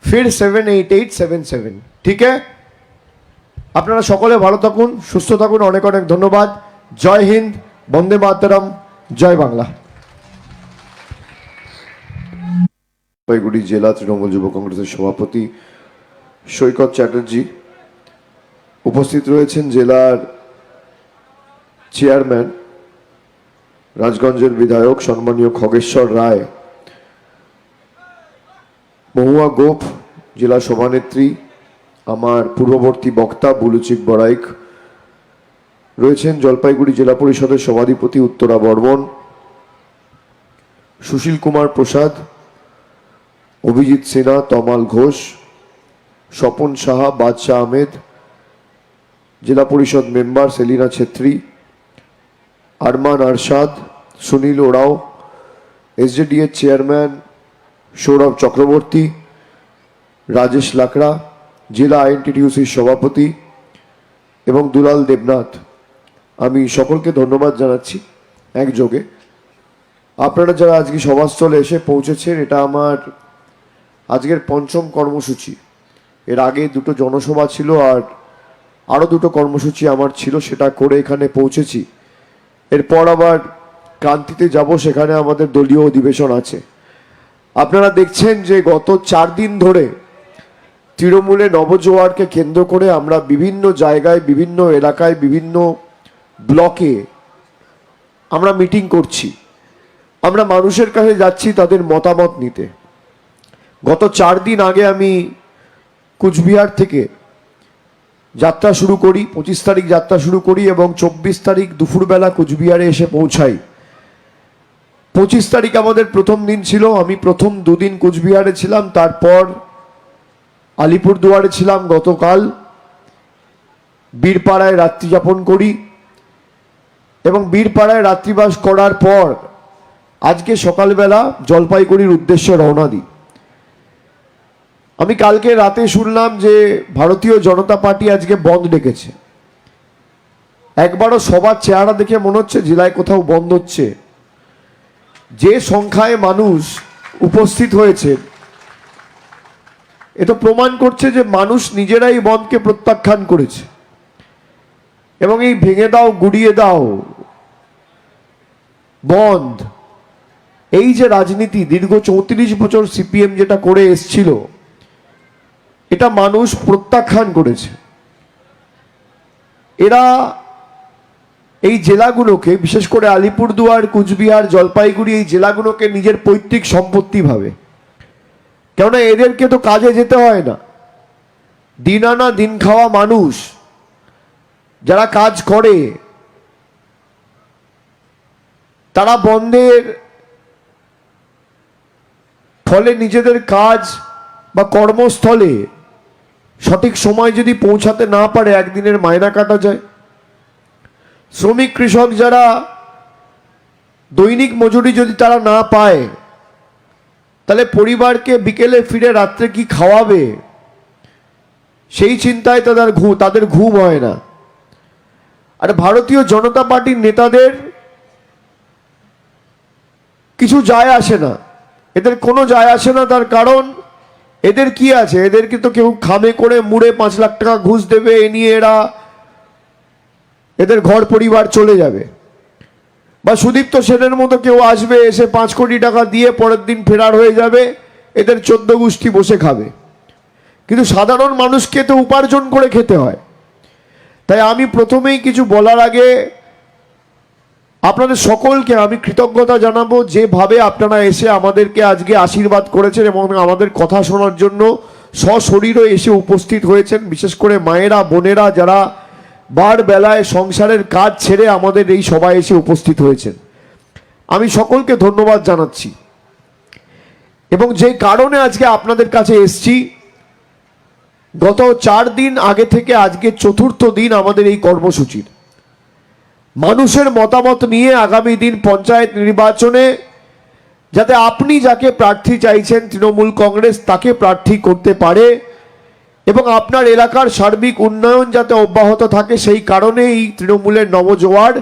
फिर 78877। ठीक है, আপনারা সকলে ভালো থাকুন, সুস্থ থাকুন, অনেক অনেক ধন্যবাদ। জয় হিন্দ, বন্দে মাতরম, জয় বাংলা। জলপাইগুড়ি জেলা তৃণমূল যুব কংগ্রেসের সভাপতি সৈকত চ্যাটার্জি, উপস্থিত রয়েছেন জেলার চেয়ারম্যান রাজগঞ্জের বিধায়ক সম্মানীয় খগেশ্বর রায়, মহুয়া গোপ জেলা সভানেত্রী, আমার পূর্ববর্তী বক্তা বুলুচিক বড়াইক, রয়েছেন জলপাইগুড়ি জেলা পরিষদের সভাধিপতি উত্তরা বর্মন, সুশীল কুমার প্রসাদ, অভিজিৎ সিনহা, তমাল ঘোষ, স্বপন সাহা, বাদশাহ আহমেদ, জেলা পরিষদ মেম্বার সেলিনা ছেত্রী, আরমান আরশাদ, সুনীল ওরাও, এসজেডিএ চেয়ারম্যান সৌরভ চক্রবর্তী, রাজেশ লাকড়া, জেলা আইএনটিটিউসির সভাপতি এবং দুলাল দেবনাথ, আমি সকলকে ধন্যবাদ জানাচ্ছি একযোগে। আপনারা যারা আজকে সভাস্থলে এসে পৌঁছেছেন, এটা আমার আজকের পঞ্চম কর্মসূচি। এর আগে দুটো জনসভা ছিল আর আরও দুটো কর্মসূচি আমার ছিল, সেটা করে এখানে পৌঁছেছি। এরপর আবার ক্রান্তিতে যাব, সেখানে আমাদের দলীয় অধিবেশন আছে। আপনারা দেখছেন যে গত 4 দিন ধরে তৃণমূলে নবজোয়ারকে কেন্দ্র করে আমরা বিভিন্ন জায়গায়, বিভিন্ন এলাকায়, বিভিন্ন ব্লকে আমরা মিটিং করছি, আমরা মানুষের কাছে যাচ্ছি তাদের মতামত নিতে। গত 4 দিন আগে আমি কুচবিহার থেকে যাত্রা শুরু করি, 25 তারিখ যাত্রা শুরু করি এবং 24 তারিখ দুপুরবেলা কুচবিহারে এসে পৌঁছাই। 25 তারিখ আমাদের প্রথম দিন ছিল, আমি প্রথম 2 দিন কুচবিহারে ছিলাম, তারপর আলিপুরদুয়ারে ছিলাম, গতকাল বীরপাড়ায় রাত্রি যাপন করি এবং বীরপাড়ায় রাত্রিবাস করার পর আজকে সকালবেলা জলপাইগুড়ির উদ্দেশ্যে রওনা দিই। আমি কালকে রাতে শুনলাম যে ভারতীয় জনতা পার্টি আজকে বন্ধ ডেকেছে। একবারও সবার চেহারা দেখে মনে হচ্ছে জেলায় কোথাও বন্ধ হচ্ছে। যে সংখ্যায় মানুষ উপস্থিত হয়েছে, এটা প্রমাণ করছে যে মানুষ নিজেরাই বন্ধকে প্রত্যাখ্যান করেছে এবং এই ভেঙে দাও গুড়িয়ে দাও বন্ধ, এই যে রাজনীতি দীর্ঘ 34 বছর সিপিএম যেটা করে এসছিল, এটা মানুষ প্রত্যাখ্যান করেছে। এরা এই জেলাগুলোকে, বিশেষ করে আলিপুরদুয়ার, কুচবিহার, জলপাইগুড়ি, এই জেলাগুলোকে নিজের পৈতৃক সম্পত্তি ভাবে। কেননা এদেরকে তো কাজে যেতে হয় না, দিন আনা দিন খাওয়া মানুষ যারা কাজ করে, তারা বন্ধের ফলে নিজেদের কাজ বা কর্মস্থলে সঠিক সময় যদি পৌঁছাতে না পারে, একদিনের মায়না কাটা যায়। শ্রমিক কৃষক যারা দৈনিক মজুরি যদি তারা না পায়, তাহলে পরিবারকে বিকেলে ফিরে রাত্রে কি খাওয়াবে, সেই চিন্তায় তাদের ঘুম হয় না। আর ভারতীয় জনতা পার্টির নেতাদের কিছু যায় আসে না, এদের কোনো যায় আসে না। তার কারণ এদের কি আছে, এদেরকে তো কেউ খামে করে মুড়ে 5 লাখ টাকা ঘুষ দেবে, এ নিয়ে এদের ঘর পরিবার চলে যাবে। বা সুদীপ্ত সেনের মতো কেউ আসবে, এসে 5 কোটি টাকা দিয়ে পরের দিন ফেরার হয়ে যাবে, এদের 14 গোষ্ঠী বসে খাবে। কিন্তু সাধারণ মানুষকে তো উপার্জন করে খেতে হয়। তাই আমি প্রথমেই কিছু বলার আগে আপনাদের সকলকে আমি কৃতজ্ঞতা জানাবো, যেভাবে আপনারা এসে আমাদেরকে আজকে আশীর্বাদ করেছেন এবং আমাদের কথা শোনার জন্য সশরীরে এসে উপস্থিত হয়েছেন। বিশেষ করে মায়েরা, বোনেরা যারা বার বেলায় সংসারের কাজ ছেড়ে আমাদের এই সভায় এসে উপস্থিত হয়েছেন, আমি সকলকে ধন্যবাদ জানাচ্ছি। এবং যে কারণে আজকে আপনাদের কাছে এসছি, গত 4 দিন আগে থেকে আজকে 4র্থ দিন আমাদের এই কর্মসূচির। মানুষের মতামত নিয়ে আগামী দিন পঞ্চায়েত নির্বাচনে যাতে আপনি যাকে প্রার্থী চাইছেন তৃণমূল কংগ্রেস তাকে প্রার্থী করতে পারে এবং আপনার এলাকার সার্বিক উন্নয়ন যাতে অব্যাহত থাকে, সেই কারণে এই তৃণমূলের নবজোয়ার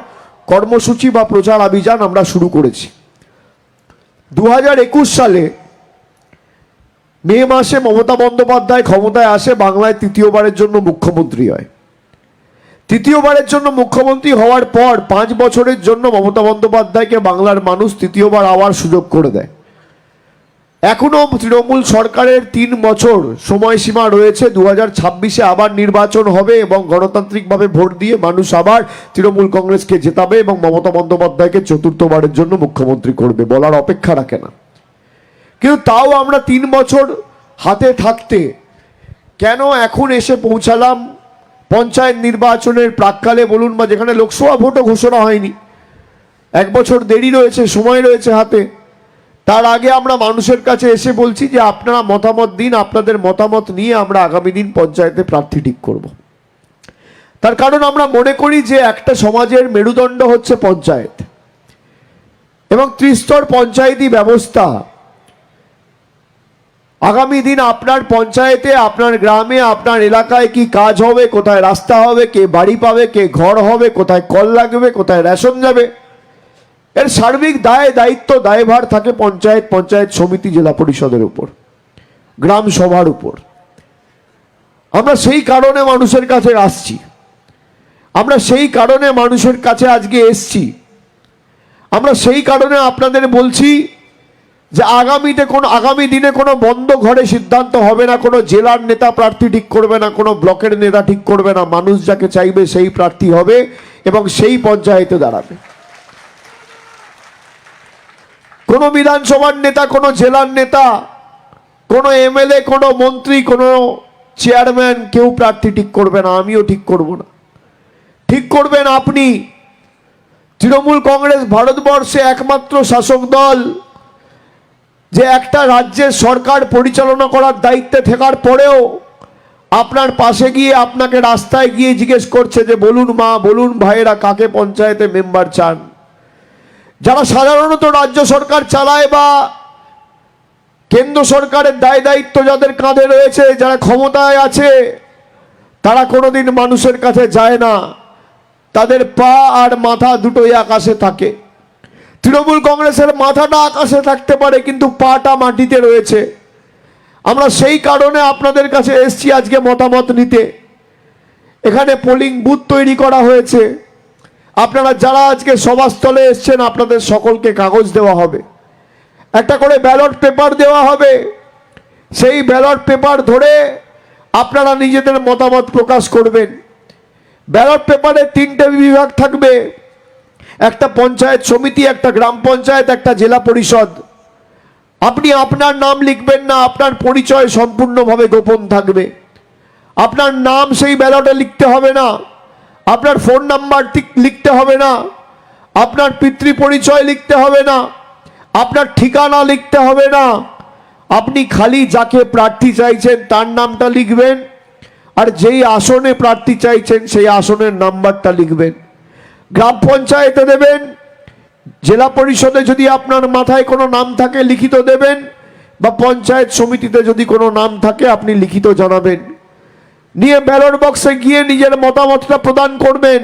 কর্মসূচি বা প্রচার অভিযান আমরা শুরু করেছি। 2021 সালে মে মাসে মমতা বন্দ্যোপাধ্যায় ক্ষমতায় আসে, বাংলায় 3য়বারের জন্য মুখ্যমন্ত্রী হয়। 3য়বারের জন্য মুখ্যমন্ত্রী হওয়ার পর 5 বছরের জন্য মমতা বন্দ্যোপাধ্যায়কে বাংলার মানুষ 3য়বার আবার সুযোগ করে দেয়। এখনো তৃণমূল সরকারের 3 বছর সময়সীমা রয়েছে। 2026-এ আবার নির্বাচন হবে এবং গণতান্ত্রিকভাবে ভোট দিয়ে মানুষ আবার তৃণমূল কংগ্রেসকে জেতাবে এবং মমতা বন্দ্যোপাধ্যায়কে 4র্থবারের জন্য মুখ্যমন্ত্রী করবে, বলার অপেক্ষা রাখে না। কিন্তু তাও আমরা 3 বছর হাতে থাকতে কেন এখন এসে পৌঁছালাম পঞ্চায়েত নির্বাচনের প্রাক্কালে বলুন বা যেখানে লোকসভা ভোটও ঘোষণা হয়নি, 1 বছর দেরি রয়েছে, সময় রয়েছে হাতে। তার আগে আমরা মানুষের কাছে এসে বলছি যে আপনারা মতামত দিন, আপনাদের মতামত নিয়ে আমরা আগামী দিন পঞ্চায়েতে প্রার্থী ঠিক করব। তার কারণ আমরা মনে করি যে একটা সমাজের মেরুদণ্ড হচ্ছে পঞ্চায়েত এবং ত্রিস্তর পঞ্চায়েতি ব্যবস্থা। আগামী দিন আপনার পঞ্চায়েতে, আপনার গ্রামে, আপনার এলাকায় কি কাজ হবে, কোথায় রাস্তা হবে, কে বাড়ি পাবে, কে ঘর হবে, কোথায় কল লাগবে, কোথায় রেশন যাবে, এর সার্বিক দায়িত্ব দায়ভার থাকে পঞ্চায়েত সমিতি, জেলা পরিষদের উপর, গ্রাম সভার উপর। আমরা সেই কারণে মানুষের কাছে আসছি, আমরা সেই কারণে মানুষের কাছে আজকে এসছি। আমরা সেই কারণে আপনাদের বলছি যে আগামী দিনে কোনো বন্ধ ঘরে সিদ্ধান্ত হবে না, কোনো জেলার নেতা প্রার্থী ঠিক করবে না, কোনো ব্লকের নেতা ঠিক করবে না। মানুষ যাকে চাইবে সেই প্রার্থী হবে এবং সেই পঞ্চায়েতে দাঁড়াবে। কোনো বিধানসভার নেতা, কোনো জেলার নেতা, কোনো এমএলএ, কোনো মন্ত্রী, কোনো চেয়ারম্যান কেউ প্রার্থী ঠিক করবে না, আমিও ঠিক করব না। ঠিক করবেন আপনি। তৃণমূল কংগ্রেস ভারতবর্ষে একমাত্র শাসক দল যে একটা রাজ্যের সরকার পরিচালনা করার দায়িত্বে থাকার পরেও আপনার পাশে গিয়ে, আপনাকে রাস্তায় গিয়ে জিজ্ঞেস করছে যে বলুন মা, বলুন ভাইয়েরা, কাকে পঞ্চায়েতে মেম্বার চান। যারা সাধারণত রাজ্য সরকার চালায় বা কেন্দ্র সরকারের দায়িত্ব যাদের কাঁধে রয়েছে, যারা ক্ষমতায় আছে, তারা কোনোদিন মানুষের কাছে যায় না, তাদের পা আর মাথা দুটোই আকাশে থাকে। তৃণমূল কংগ্রেসের মাথাটা আকাশে থাকতে পারে কিন্তু পাটা মাটিতে রয়েছে। আমরা সেই কারণে আপনাদের কাছে এসছি আজকে মতামত নিতে। এখানে পোলিং বুথ তৈরি করা হয়েছে। আপনারা যারা আজকে সভাস্থলে এসছেন, আপনাদের সকলকে কাগজ দেওয়া হবে, একটা করে ব্যালট পেপার দেওয়া হবে। সেই ব্যালট পেপার ধরে আপনারা নিজেদের মতামত প্রকাশ করবেন। ব্যালট পেপারে 3টে বিভাগ থাকবে, একটা পঞ্চায়েত সমিতি, একটা গ্রাম পঞ্চায়েত, একটা জেলা পরিষদ। আপনি আপনার নাম লিখবেন না, আপনার পরিচয় সম্পূর্ণভাবে গোপন থাকবে। আপনার নাম সেই ব্যালটে লিখতে হবে না, আপনার ফোন নাম্বার লিখতে হবে না, আপনার পিতৃ পরিচয় লিখতে হবে না, আপনার ঠিকানা লিখতে হবে না। আপনি খালি যাকে প্রার্থী চাইছেন তার নামটা লিখবেন আর যেই আসনে প্রার্থী চাইছেন সেই আসনের নাম্বারটা লিখবেন। গ্রাম পঞ্চায়েতে দেবেন, জেলা পরিষদে যদি আপনার মাথায় কোনো নাম থাকে লিখিত দেবেন, বা পঞ্চায়েত সমিতিতে যদি কোনো নাম থাকে আপনি লিখিত জানাবেন। নিয়ে ব্যালট বক্সে গিয়ে নিজের মতামতটা প্রদান করবেন।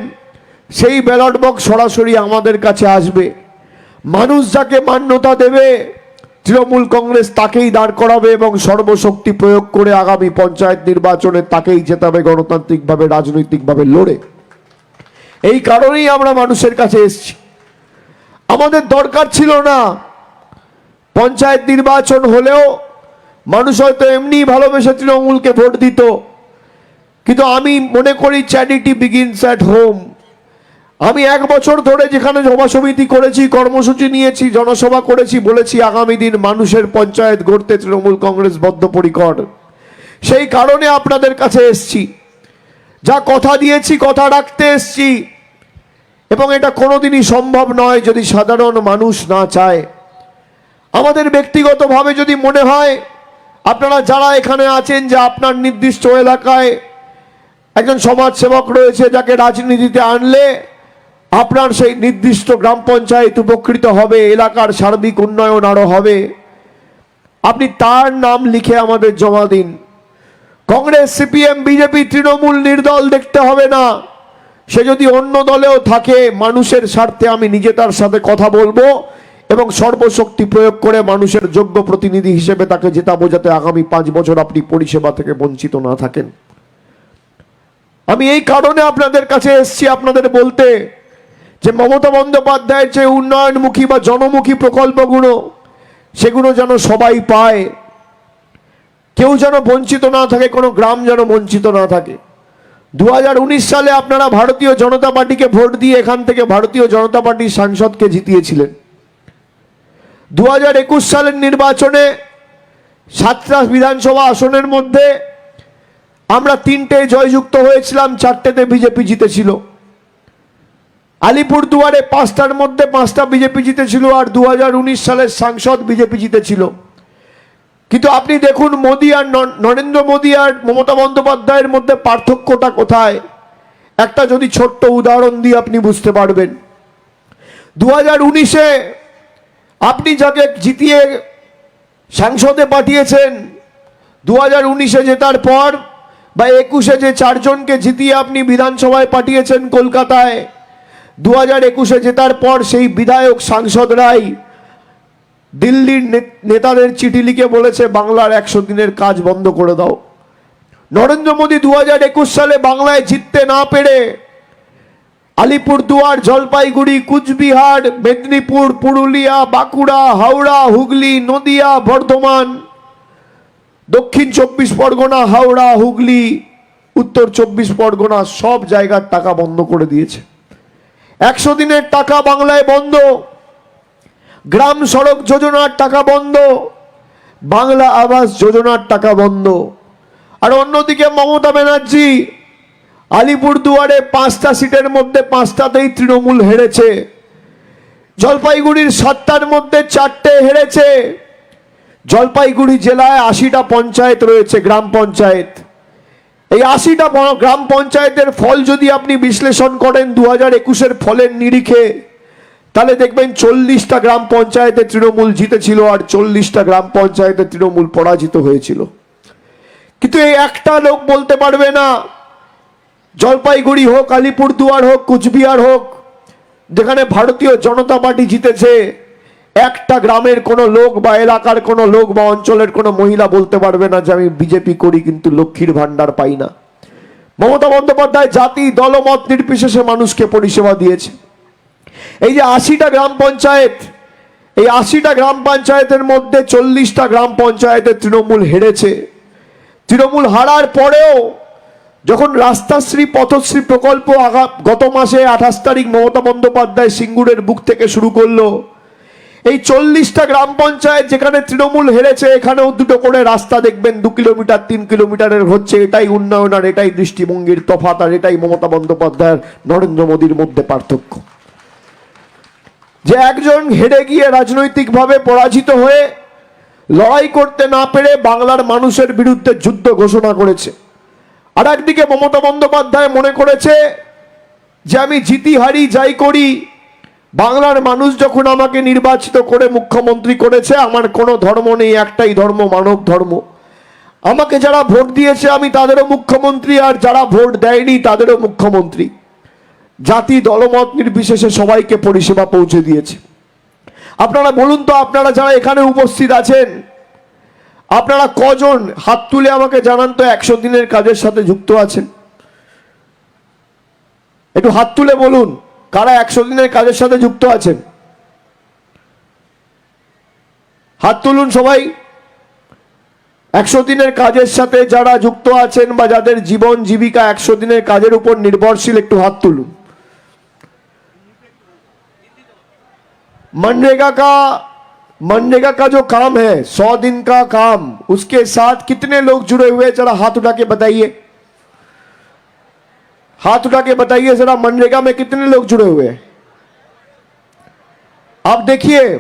সেই ব্যালট বক্স সরাসরি আমাদের কাছে আসবে। মানুষ যাকে মান্যতা দেবে তৃণমূল কংগ্রেস তাকেই দাঁড় করাবে এবং সর্বশক্তি প্রয়োগ করে আগামী পঞ্চায়েত নির্বাচনে তাকেই জেতাবে গণতান্ত্রিকভাবে, রাজনৈতিকভাবে লড়ে। এই কারণেই আমরা মানুষের কাছে এসেছি। আমাদের দরকার ছিল না পঞ্চায়েত নির্বাচন হলেও মানুষ হয়তো এমনি ভালোবেসে তৃণমূলকে ভোট দিত, কিন্তু আমি মনে করি চ্যারিটি বিগিনস অ্যাট হোম। আমি 1 বছর ধরে যেখানে সভা সমিতি করেছি, কর্মসূচি নিয়েছি, জনসভা করেছি, বলেছি আগামী দিন মানুষের পঞ্চায়েত গড়তে তৃণমূল কংগ্রেস বদ্ধপরিকর। সেই কারণে আপনাদের কাছে এসছি। যা কথা দিয়েছি কথা রাখতে এসছি, এবং এটা কোনোদিনই সম্ভব নয় যদি সাধারণ মানুষ না চায়। আমাদের ব্যক্তিগতভাবে যদি মনে হয় আপনারা যারা এখানে আছেন যে আপনার নির্দিষ্ট এলাকায় একজন সমাজসেবক রয়েছে যাকে রাজনীতিতে আনলে আপনার সেই নির্দিষ্ট গ্রাম পঞ্চায়েত উপকৃত হবে, এলাকার সার্বিক উন্নয়ন আরো হবে, আপনি তার নাম লিখে আমাদের জমা দিন। কংগ্রেস, সিপিএম, বিজেপি, তৃণমূল নির্দল দেখতে হবে না। সে যদি অন্য দলেও থাকে, মানুষের স্বার্থে আমি নিজে তার সাথে কথা বলবো এবং সর্বশক্তি প্রয়োগ করে মানুষের যোগ্য প্রতিনিধি হিসেবে তাকে জেতাবো, যাতে আগামী 5 বছর আপনি পরিষেবা থেকে বঞ্চিত না থাকেন। আমি এই কারণে আপনাদের কাছে এসেছি আপনাদের বলতে যে মমতা বন্দ্যোপাধ্যায়ের যে উন্নয়নমুখী বা জনমুখী প্রকল্পগুলো, সেগুলো যেন সবাই পায়, কেউ যেন বঞ্চিত না থাকে, কোনো গ্রাম যেন বঞ্চিত না থাকে। 2019 সালে আপনারা ভারতীয় জনতা পার্টিকে ভোট দিয়ে এখান থেকে ভারতীয় জনতা পার্টির সাংসদকে জিতিয়েছিলেন। 2021 সালের নির্বাচনে 7টা বিধানসভা আসনের মধ্যে আমরা 3টে জয়যুক্ত হয়েছিলাম, 4টেতে বিজেপি জিতেছিল। আলিপুরদুয়ারে 5টার মধ্যে 5টা বিজেপি জিতেছিল, আর 2019 সালের সাংসদ বিজেপি জিতেছিল। কিন্তু আপনি দেখুন মোদী আর নরেন্দ্র মোদী আর মমতা বন্দ্যোপাধ্যায়ের মধ্যে পার্থক্যটা কোথায়। একটা যদি ছোট্ট উদাহরণ দিয়ে আপনি বুঝতে পারবেন। 2019-এ আপনি যাকে জিতিয়ে সংসদে পাঠিয়েছেন, 2019-এ জেতার পর বা 21-এ যে 4 জনকে জিতিয়ে আপনি বিধানসভায় পাঠিয়েছেন কলকাতায়, 2021-এ জেতার পর সেই বিধায়ক সাংসদরাই দিল্লির নেতাদের চিঠি লিখে বলেছে বাংলার 100 দিনের কাজ বন্ধ করে দাও। নরেন্দ্র মোদী 2021 সালে বাংলায় জিততে না পেরে আলিপুরদুয়ার, জলপাইগুড়ি, কুচবিহার, মেদিনীপুর, পুরুলিয়া, বাঁকুড়া, হাওড়া, হুগলি, নদিয়া, বর্ধমান, দক্ষিণ 24 পরগনা, হাওড়া, হুগলি, উত্তর 24 পরগনা সব জায়গার টাকা বন্ধ করে দিয়েছে। 100 দিনের টাকা বাংলায় বন্ধ, গ্রাম সড়ক যোজনার টাকা বন্ধ, বাংলা আবাস যোজনার টাকা বন্ধ। আর অন্যদিকে মমতা ব্যানার্জি আলিপুরদুয়ারে 5টা সিটের মধ্যে 5টাতেই তৃণমূল হেরেছে, জলপাইগুড়ির 7টার মধ্যে 4টে হেরেছে। জলপাইগুড়ি জেলায় 80টা পঞ্চায়েত রয়েছে, গ্রাম পঞ্চায়েত। এই 80টা গ্রাম পঞ্চায়েতের ফল যদি আপনি বিশ্লেষণ করেন 2021-এর ফলের নিরিখে, তাহলে দেখবেন 40টা গ্রাম পঞ্চায়েতে তৃণমূল জিতেছিল আর 40টা গ্রাম পঞ্চায়েতে তৃণমূল পরাজিত হয়েছিল। কিন্তু এই একটা লোক বলতে পারবে না, জলপাইগুড়ি হোক, আলিপুরদুয়ার হোক, কুচবিহার হোক, যেখানে ভারতীয় জনতা পার্টি জিতেছে, একটা গ্রামের কোনো লোক বা এলাকার কোনো লোক বা অঞ্চলের কোনো মহিলা বলতে পারবে না যে আমি বিজেপি করি কিন্তু লক্ষ্মীর ভান্ডার পাই না। মমতা বন্দ্যোপাধ্যায় জাতি দলমত নির্বিশেষে মানুষকে পরিষেবা দিয়েছে। এই যে 80টা গ্রাম পঞ্চায়েত, এই 80টা গ্রাম পঞ্চায়েতের মধ্যে 40টা গ্রাম পঞ্চায়েতে তৃণমূল হেরেছে। তৃণমূল হারার পরেও যখন রাস্তাশ্রী পথশ্রী প্রকল্প গত মাসে 28 তারিখ মমতা বন্দ্যোপাধ্যায় সিঙ্গুরের বুক থেকে শুরু করলো, এই 40টা গ্রাম পঞ্চায়েত যেখানে তৃণমূল হেরেছে, এখানেও 2টো করে রাস্তা দেখবেন 2 কিলোমিটার 3 কিলোমিটারের হচ্ছে। এটাই উন্নয়ন, আর এটাই দৃষ্টিভঙ্গির তফাৎ, আর এটাই মমতা বন্দ্যোপাধ্যায়ের নরেন্দ্র মোদীর মধ্যে পার্থক্য। যে একজন হেরে গিয়ে রাজনৈতিকভাবে পরাজিত হয়ে লড়াই করতে না পেরে বাংলার মানুষের বিরুদ্ধে যুদ্ধ ঘোষণা করেছে, আর একদিকে মমতা বন্দ্যোপাধ্যায় মনে করেছে যে আমি জিতি হারি যাই করি, বাংলার মানুষ যখন আমাকে নির্বাচিত করে মুখ্যমন্ত্রী করেছে, আমার কোনো ধর্ম নেই, একটাই ধর্ম, মানব ধর্ম। আমাকে যারা ভোট দিয়েছে আমি তাদেরও মুখ্যমন্ত্রী, আর যারা ভোট দেয়নি তাদেরও মুখ্যমন্ত্রী। জাতি দলমত নির্বিশেষে সবাইকে পরিষেবা পৌঁছে দিয়েছে। আপনারা বলুন তো, আপনারা যারা এখানে উপস্থিত আছেন, আপনারা কজন হাত তুলে আমাকে জানান তো 100 দিনের কাজের সাথে যুক্ত আছেন? একটু হাত তুলে বলুন কারা 100 দিনের কাজের সাথে যুক্ত আছেন। হাত তুলুন সবাই। 100 দিনের কাজের সাথে যারা যুক্ত আছেন বা যাদের জীবন জীবিকা 100 দিনের কাজের উপর নির্ভরশীল, একটু হাত তুলুন। मनरेगा का जो काम है, 100 दिन का काम, उसके साथ कितने लोग जुड़े हुए हैं? जरा हाथ उठा के बताइए, हाथ उठा के बताइए जरा, मनरेगा में कितने लोग जुड़े हुए हैं? आप देखिए,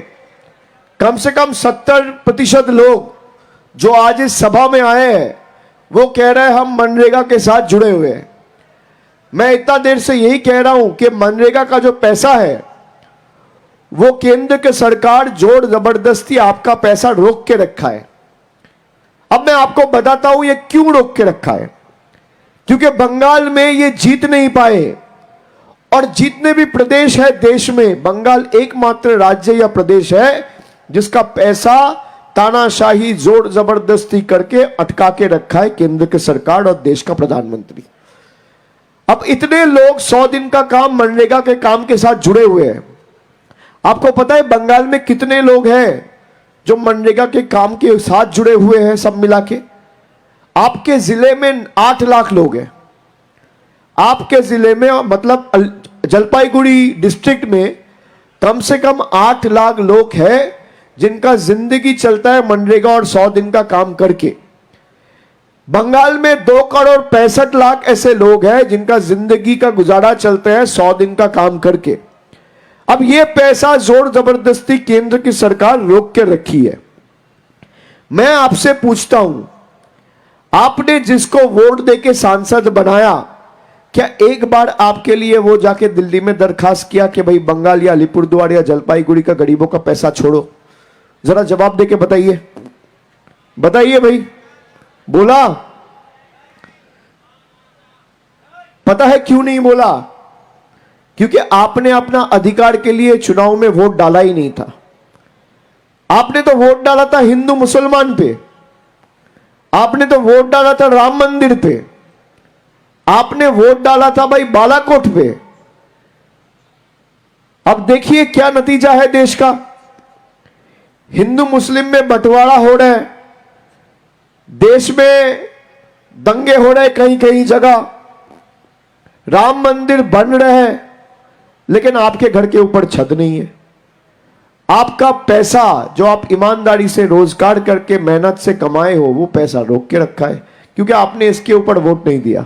कम से कम 70% लोग जो आज इस सभा में आए हैं वो कह रहे हैं हम मनरेगा के साथ जुड़े हुए हैं। मैं इतना देर से यही कह रहा हूं कि मनरेगा का जो पैसा है वो केंद्र के सरकार जोर जबरदस्ती आपका पैसा रोक के रखा है। अब मैं आपको बताता हूं ये क्यों रोक के रखा है। क्योंकि बंगाल में ये जीत नहीं पाए, और जितने भी प्रदेश है देश में, बंगाल एकमात्र राज्य या प्रदेश है जिसका पैसा तानाशाही जोर जबरदस्ती करके अटका के रखा है केंद्र के सरकार और देश का प्रधानमंत्री। अब इतने लोग 100 दिन का काम, मनरेगा के काम के साथ जुड़े हुए हैं। आपको पता है बंगाल में कितने लोग हैं जो मनरेगा के काम के साथ जुड़े हुए हैं? सब मिला के आपके जिले में 8 लाख लोग हैं। आपके जिले में, मतलब जलपाईगुड़ी डिस्ट्रिक्ट में कम से कम 8 लाख लोग हैं जिनका जिंदगी चलता है मनरेगा और 100 दिन का काम करके। बंगाल में 2,65,00,000 ऐसे लोग हैं जिनका जिंदगी का गुजारा चलता है 100 दिन का काम करके। अब ये पैसा जोर जबरदस्ती केंद्र की सरकार रोक के रखी है। मैं आपसे पूछता हूं, आपने जिसको वोट देके सांसद बनाया, क्या एक बार आपके लिए वो जाके दिल्ली में दरखास्त किया कि भाई बंगाल या अलीपुरद्वार या जलपाईगुड़ी का गरीबों का पैसा छोड़ो? जरा जवाब देके बताइए, बताइए भाई। बोला? पता है क्यों नहीं बोला? क्योंकि आपने अपना अधिकार के लिए चुनाव में वोट डाला ही नहीं था। आपने तो वोट डाला था हिंदू मुसलमान पे, आपने तो वोट डाला था राम मंदिर पे, आपने वोट डाला था भाई बालाकोट पे। अब देखिए क्या नतीजा है देश का। हिंदू मुस्लिम में बंटवारा हो रहा है, देश में दंगे हो रहे कहीं कहीं जगह, राम मंदिर बन रहे हैं, लेकिन आपके घर के ऊपर छत नहीं है। आपका पैसा जो आप ईमानदारी से रोजगार करके मेहनत से कमाए हो वो पैसा रोक के रखा है, क्योंकि आपने इसके ऊपर वोट नहीं दिया।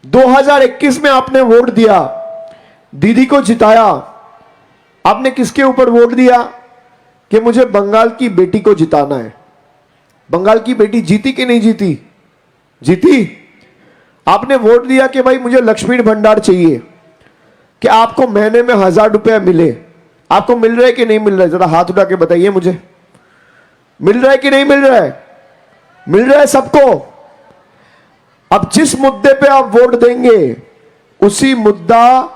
2021 में आपने वोट दिया, दीदी को जिताया। आपने किसके ऊपर वोट दिया? कि मुझे बंगाल की बेटी को जिताना है। बंगाल की बेटी जीती कि नहीं जीती? जीती। आपने वोट दिया कि भाई मुझे लक्ष्मी भंडार चाहिए, कि आपको महीने में 1000 रुपया मिले। आपको मिल रहा है कि नहीं मिल रहा है? जरा हाथ उठा के बताइए मुझे, मिल रहा है कि नहीं मिल रहा है? मिल रहा है सबको। अब जिस मुद्दे पे आप वोट देंगे उसी मुद्दा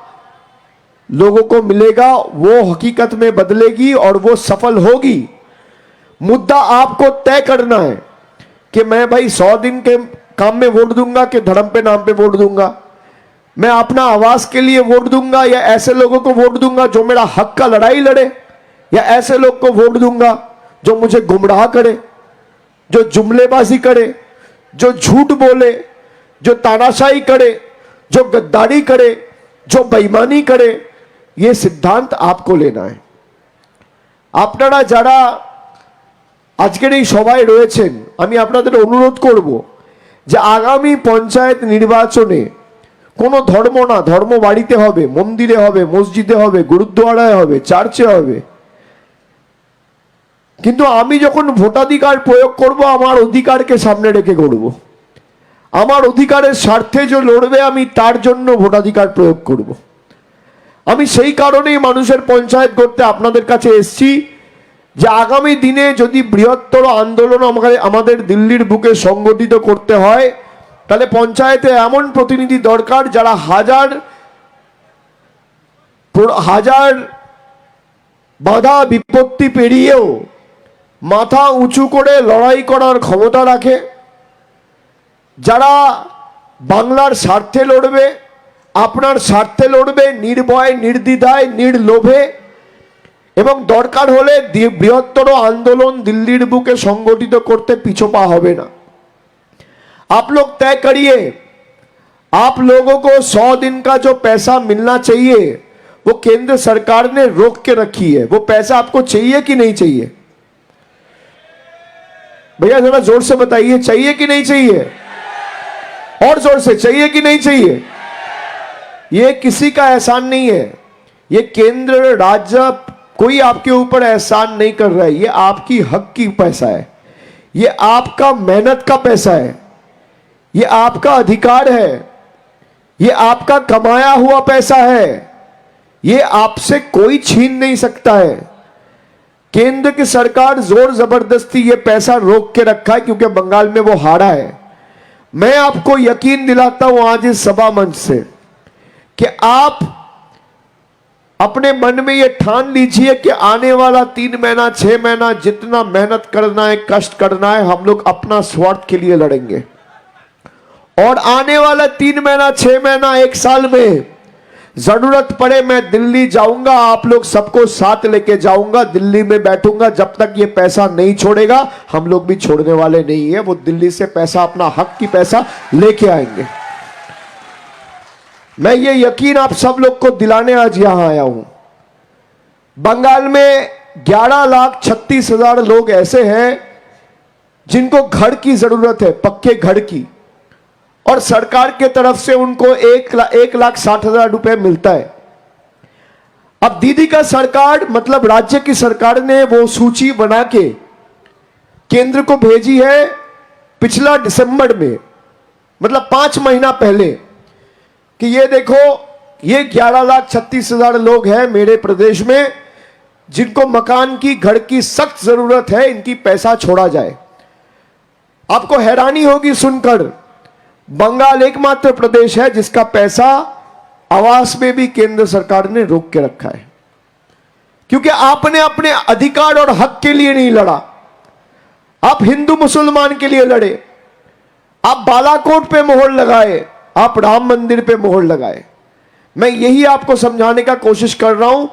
लोगों को मिलेगा, वो हकीकत में बदलेगी और वो सफल होगी। मुद्दा आपको तय करना है कि मैं भाई 100 दिन के काम में वोट दूंगा कि धर्म पे नाम पे वोट दूंगा, मैं अपना आवास के लिए वोट दूंगा या ऐसे लोगों को वोट दूंगा जो मेरा हक का लड़ाई लड़े, या ऐसे लोग को वोट दूंगा जो मुझे गुमराह करे, जो जुमलेबाजी करे, जो झूठ बोले, जो तानाशाही करे, जो गद्दारी करे, जो बेईमानी करे। ये सिद्धांत आपको लेना है। আপনারা যারা আজকের এই সভায় রয়েছেন, আমি আপনাদের অনুরোধ করব যে আগামী পঞ্চায়েত নির্বাচনে কোনো ধর্ম না, ধর্ম বাড়িতে হবে, মন্দিরে হবে, মসজিদে হবে, গুরুদ্বারায় হবে, চার্চে হবে, কিন্তু আমি যখন ভোটাধিকার প্রয়োগ করব আমার অধিকারকে সামনে রেখে করব। আমার অধিকারের স্বার্থে যে লড়বে আমি তার জন্য ভোটাধিকার প্রয়োগ করব। আমি সেই কারণেই মানুষের পঞ্চায়েত করতে আপনাদের কাছে এসেছি, যে আগামী দিনে যদি বৃহত্তর আন্দোলন আমাদের দিল্লির বুকে সংগঠিত করতে হয়, তাহলে পঞ্চায়েতে এমন প্রতিনিধি দরকার যারা হাজার বাধা বিপত্তি পেরিয়েও মাথা উঁচু করে লড়াই করার ক্ষমতা রাখে, যারা বাংলার স্বার্থে লড়বে, আপনার স্বার্থে লড়বে, নির্ভয় নির্দ্বিধায় নির্লোভে, এবং দরকার হলে বৃহত্তর আন্দোलन दिल्लीर बुके संगठित करते पिछपा होबे ना। आप लोग तय करिए, आप लोगों को 100 दिन का जो पैसा मिलना चाहिए वो केंद्र सरकार ने रोक के रखी है। वो पैसा आपको चाहिए कि नहीं चाहिए? भैया जरा जोर से बताइए, चाहिए कि नहीं चाहिए? और जोर से, चाहिए कि नहीं चाहिए? ये किसी का एहसान नहीं है, ये केंद्र राज्य कोई आपके ऊपर एहसान नहीं कर रहा है। ये आपकी हक की पैसा है, ये आपका मेहनत का पैसा है, ये आपका अधिकार है, ये आपका कमाया हुआ पैसा है, ये आपसे कोई छीन नहीं सकता है। केंद्र की सरकार जोर जबरदस्ती ये पैसा रोक के रखा है क्योंकि बंगाल में वो हारा है। मैं आपको यकीन दिलाता हूं आज इस सभा मंच से कि आप अपने मन में ये ठान लीजिए कि आने वाला 3 महीना 6 महीना जितना मेहनत करना है, कष्ट करना है, हम लोग अपना स्वार्थ के लिए लड़ेंगे। और आने वाला 3 महीना 6 महीना 1 साल में जरूरत पड़े मैं दिल्ली जाऊंगा, आप लोग सबको साथ लेके जाऊंगा, दिल्ली में बैठूंगा। जब तक ये पैसा नहीं छोड़ेगा हम लोग भी छोड़ने वाले नहीं है। वो दिल्ली से पैसा, अपना हक की पैसा लेके आएंगे। मैं ये यकीन आप सब लोग को दिलाने आज यहां आया हूं। बंगाल में 11,36,000 लोग ऐसे हैं जिनको घर की जरूरत है, पक्के घर की, और सरकार के तरफ से उनको 1,60,000 रुपए मिलता है। अब दीदी का सरकार मतलब राज्य की सरकार ने वो सूची बना के केंद्र को भेजी है पिछला दिसंबर में, मतलब 5 महीना पहले, कि ये देखो ये 11,36,000 लोग हैं मेरे प्रदेश में जिनको मकान की, घर की सख्त जरूरत है, इनकी पैसा छोड़ा जाए। आपको हैरानी होगी सुनकर, बंगाल एकमात्र प्रदेश है जिसका पैसा आवास में भी केंद्र सरकार ने रोक के रखा है, क्योंकि आपने अपने अधिकार और हक के लिए नहीं लड़ा। आप हिंदू मुसलमान के लिए लड़े, आप बालाकोट पे मोहर लगाए, आप राम मंदिर पे मोहर लगाए। मैं यही आपको समझाने का कोशिश कर रहा हूं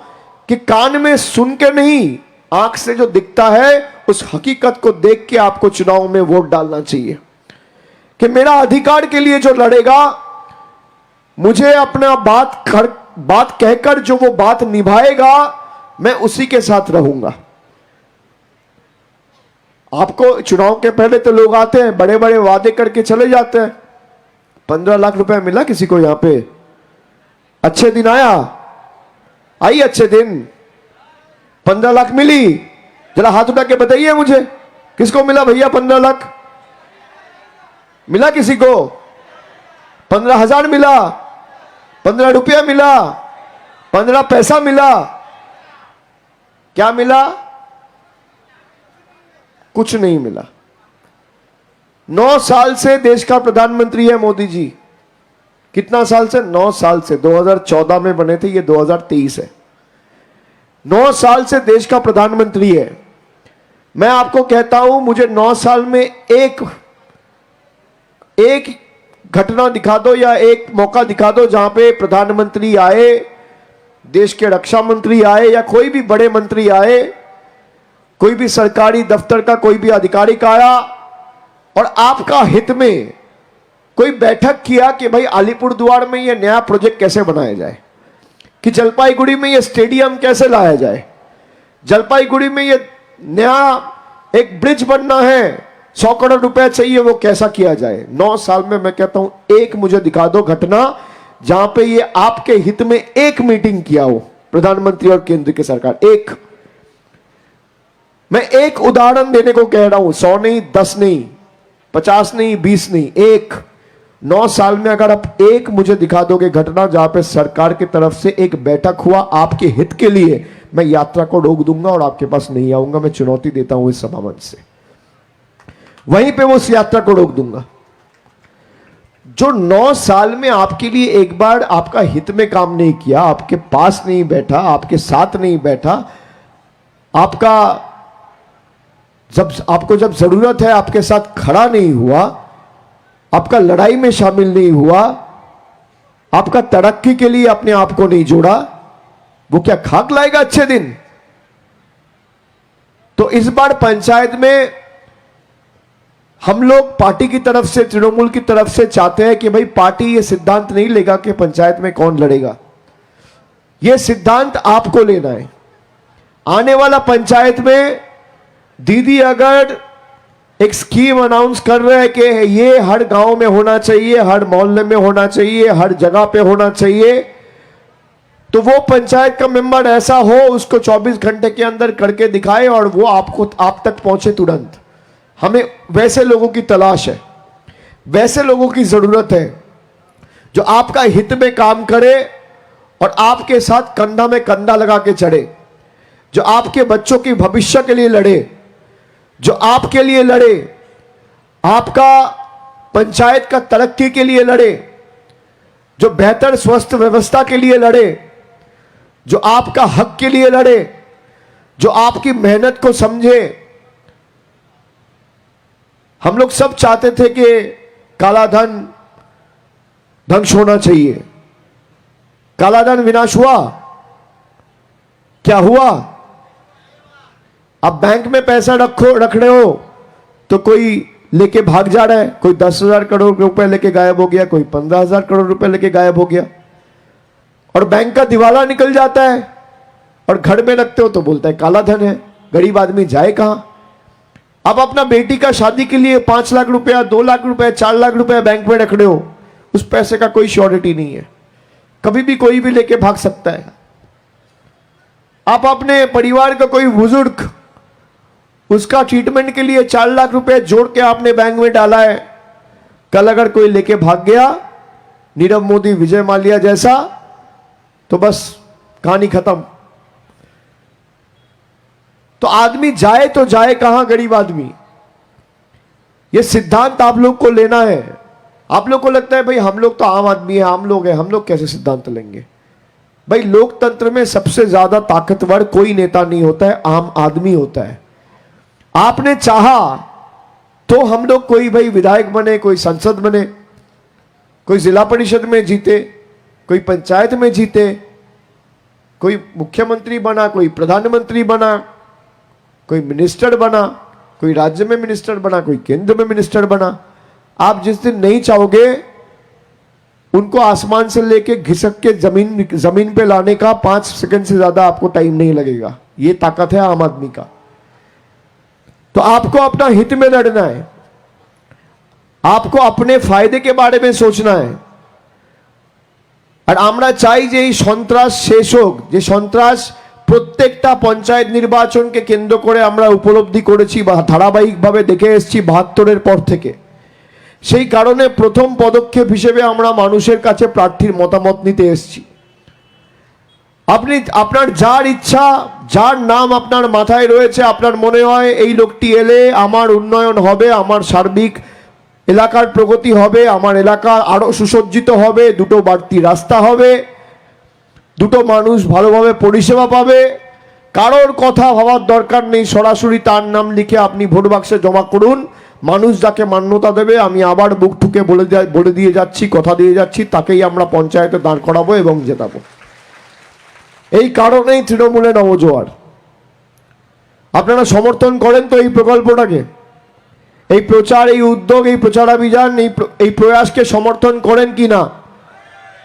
कि कान में सुन के नहीं, आंख से जो दिखता है उस हकीकत को देख के आपको चुनाव में वोट डालना चाहिए। कि मेरा अधिकार के लिए जो लड़ेगा, मुझे अपना बात कहकर जो वो बात निभाएगा, मैं उसी के साथ रहूंगा। आपको चुनाव के पहले तो लोग आते हैं, बड़े बड़े वादे करके चले जाते हैं। 15 लाख रुपए मिला किसी को? यहां पे अच्छे दिन आया, आई अच्छे दिन, 15 लाख मिली? जरा हाथ उठा के बताइए मुझे, किसको मिला भैया 15 लाख? मिला किसी को? 15,000 मिला, 15 रुपया मिला, 15 पैसा मिला? क्या मिला? कुछ नहीं मिला। 9 साल से देश का प्रधानमंत्री है मोदी जी। कितना साल से? 9 साल से। 2014 में बने थे, ये 2023 है। 9 साल से देश का प्रधानमंत्री है। मैं आपको कहता हूं, मुझे 9 साल में एक घटना दिखा दो या एक मौका दिखा दो जहां पे प्रधानमंत्री आए, देश के रक्षा मंत्री आए, या कोई भी बड़े मंत्री आए, कोई भी सरकारी दफ्तर का कोई भी अधिकारिक आया और आपका हित में कोई बैठक किया कि भाई अलीपुरद्वार में ये नया प्रोजेक्ट कैसे बनाया जाए, कि जलपाईगुड़ी में ये स्टेडियम कैसे लाया जाए, जलपाईगुड़ी में ये नया एक ब्रिज बनना है, 100 करोड़ रुपए चाहिए, वो कैसा किया जाए। 9 साल में मैं कहता हूं एक मुझे दिखा दो घटना जहां पे ये आपके हित में एक मीटिंग किया हो प्रधानमंत्री और केंद्र की सरकार। एक, मैं एक उदाहरण देने को कह रहा हूं, 100 नहीं, 10 नहीं, 50 नहीं, 20 नहीं, एक। 9 साल में अगर आप एक मुझे दिखा दोगे घटना जहां पे सरकार की तरफ से एक बैठक हुआ आपके हित के लिए, मैं यात्रा को रोक दूंगा और आपके पास नहीं आऊंगा। मैं चुनौती देता हूं इस सभा मंच से, वहीं पे वो उस यात्रा को रोक दूंगा। जो 9 साल में आपके लिए एक बार आपका हित में काम नहीं किया, आपके पास नहीं बैठा, आपके साथ नहीं बैठा, आपको जब जरूरत है आपके साथ खड़ा नहीं हुआ, आपका लड़ाई में शामिल नहीं हुआ, आपका तरक्की के लिए अपने आप को नहीं जोड़ा, वो क्या खाक लाएगा अच्छे दिन? तो इस बार पंचायत में हम लोग पार्टी की तरफ से, तृणमूल की तरफ से चाहते हैं कि भाई पार्टी ये सिद्धांत नहीं लेगा कि पंचायत में कौन लड़ेगा। ये सिद्धांत आपको लेना है। आने वाला पंचायत में दीदी अगर एक स्कीम अनाउंस कर रहे हैं कि ये हर गांव में होना चाहिए, हर मोहल्ले में होना चाहिए, हर जगह पे होना चाहिए, तो वो पंचायत का मेंबर ऐसा हो, उसको 24 घंटे के अंदर करके दिखाए और वो आप तक पहुंचे तुरंत। हमें वैसे लोगों की तलाश है, वैसे लोगों की जरूरत है जो आपका हित में काम करे और आपके साथ कंधा में कंधा लगा के चढ़े, जो आपके बच्चों के भविष्य के लिए लड़े, जो आपके लिए लड़े, आपका पंचायत का तरक्की के लिए लड़े, जो बेहतर स्वस्थ व्यवस्था के लिए लड़े, जो आपका हक के लिए लड़े, जो आपकी मेहनत को समझे। हम लोग सब चाहते थे कि काला धन ध्वंस होना चाहिए। काला धन विनाश हुआ? क्या हुआ? अब बैंक में पैसा रख रहे हो तो कोई लेके भाग जा रहा है, कोई 10,000 करोड़ रुपए लेके गायब हो गया, कोई 15,000 करोड़ रुपए लेके गायब हो गया, और बैंक का दिवाला निकल जाता है, और घर में रखते हो तो बोलता है काला धन है। गरीब आदमी जाए कहां? अब अपना बेटी का शादी के लिए 5 लाख रुपया, 2 लाख रुपया, 4 लाख रुपया बैंक में रख रहे हो, उस पैसे का कोई श्योरिटी नहीं है, कभी भी कोई भी लेके भाग सकता है। आप अपने परिवार का कोई बुजुर्ग, उसका ट्रीटमेंट के लिए 4 लाख रुपए जोड़ के आपने बैंक में डाला है, कल अगर कोई लेके भाग गया, नीरव मोदी, विजय माल्या जैसा, तो बस कहानी खत्म। तो आदमी जाए तो जाए कहां? गरीब आदमी। यह सिद्धांत आप लोग को लेना है। आप लोग को लगता है भाई हम लोग तो आम आदमी है, आम लोग हैं, हम लोग कैसे सिद्धांत लेंगे? भाई लोकतंत्र में सबसे ज्यादा ताकतवर कोई नेता नहीं होता है, आम आदमी होता है। आपने चाहा तो हम लोग कोई भाई विधायक बने, कोई सांसद बने, कोई जिला परिषद में जीते, कोई पंचायत में जीते, कोई मुख्यमंत्री बना, कोई प्रधानमंत्री बना, कोई मिनिस्टर बना, कोई राज्य में मिनिस्टर बना, कोई केंद्र में मिनिस्टर बना। आप जिस दिन नहीं चाहोगे उनको आसमान से लेके घिसक के जमीन पे लाने का 5 सेकंड से ज्यादा आपको टाइम नहीं लगेगा। ये ताकत है आम आदमी का। तो आपको अपना हित में लड़ना है, आपको अपने फायदे के बारे में सोचना है। আর আমরা চাই যে এই সন্ত্রাস শেষ হোক, যে সন্ত্রাস প্রত্যেকটা পঞ্চায়েত নির্বাচনকে কেন্দ্র করে আমরা উপলব্ধি করেছি বা ধারাবাহিকভাবে দেখে এসেছি 72-এর পর থেকে। সেই কারণে প্রথম পদক্ষেপ হিসেবে আমরা মানুষের কাছে প্রার্থীর মতামত নিতে এসেছি। আপনি আপনার যার ইচ্ছা, যার নাম আপনার মাথায় রয়েছে, আপনার মনে হয় এই লোকটি এলে আমার উন্নয়ন হবে, আমার সার্বিক এলাকার প্রগতি হবে, আমার এলাকা আরো সুসজ্জিত হবে, দুটো বাড়তি রাস্তা হবে, দুটো মানুষ ভালোভাবে পরিষেবা পাবে, কারোর কথা ভাবার দরকার নেই। সরাসরি তার নাম লিখে আপনি ভোট বাক্সে জমা করুন। মানুষ যাকে মান্যতা দেবে, আমি আবার বুক ঠুকে বলে দিয়ে যাচ্ছি, কথা দিয়ে যাচ্ছি, তাকেই আমরা পঞ্চায়েতে দাঁড় করাবো এবং জেতাবো। এই কারণেই তৃণমূলে নবজোয়ার। আপনারা সমর্থন করেন তো এই প্রকল্পটাকে, এই প্রচার, এই উদ্যোগ, এই প্রচারাভিযান, এই প্রয়াসকে সমর্থন করেন কি না?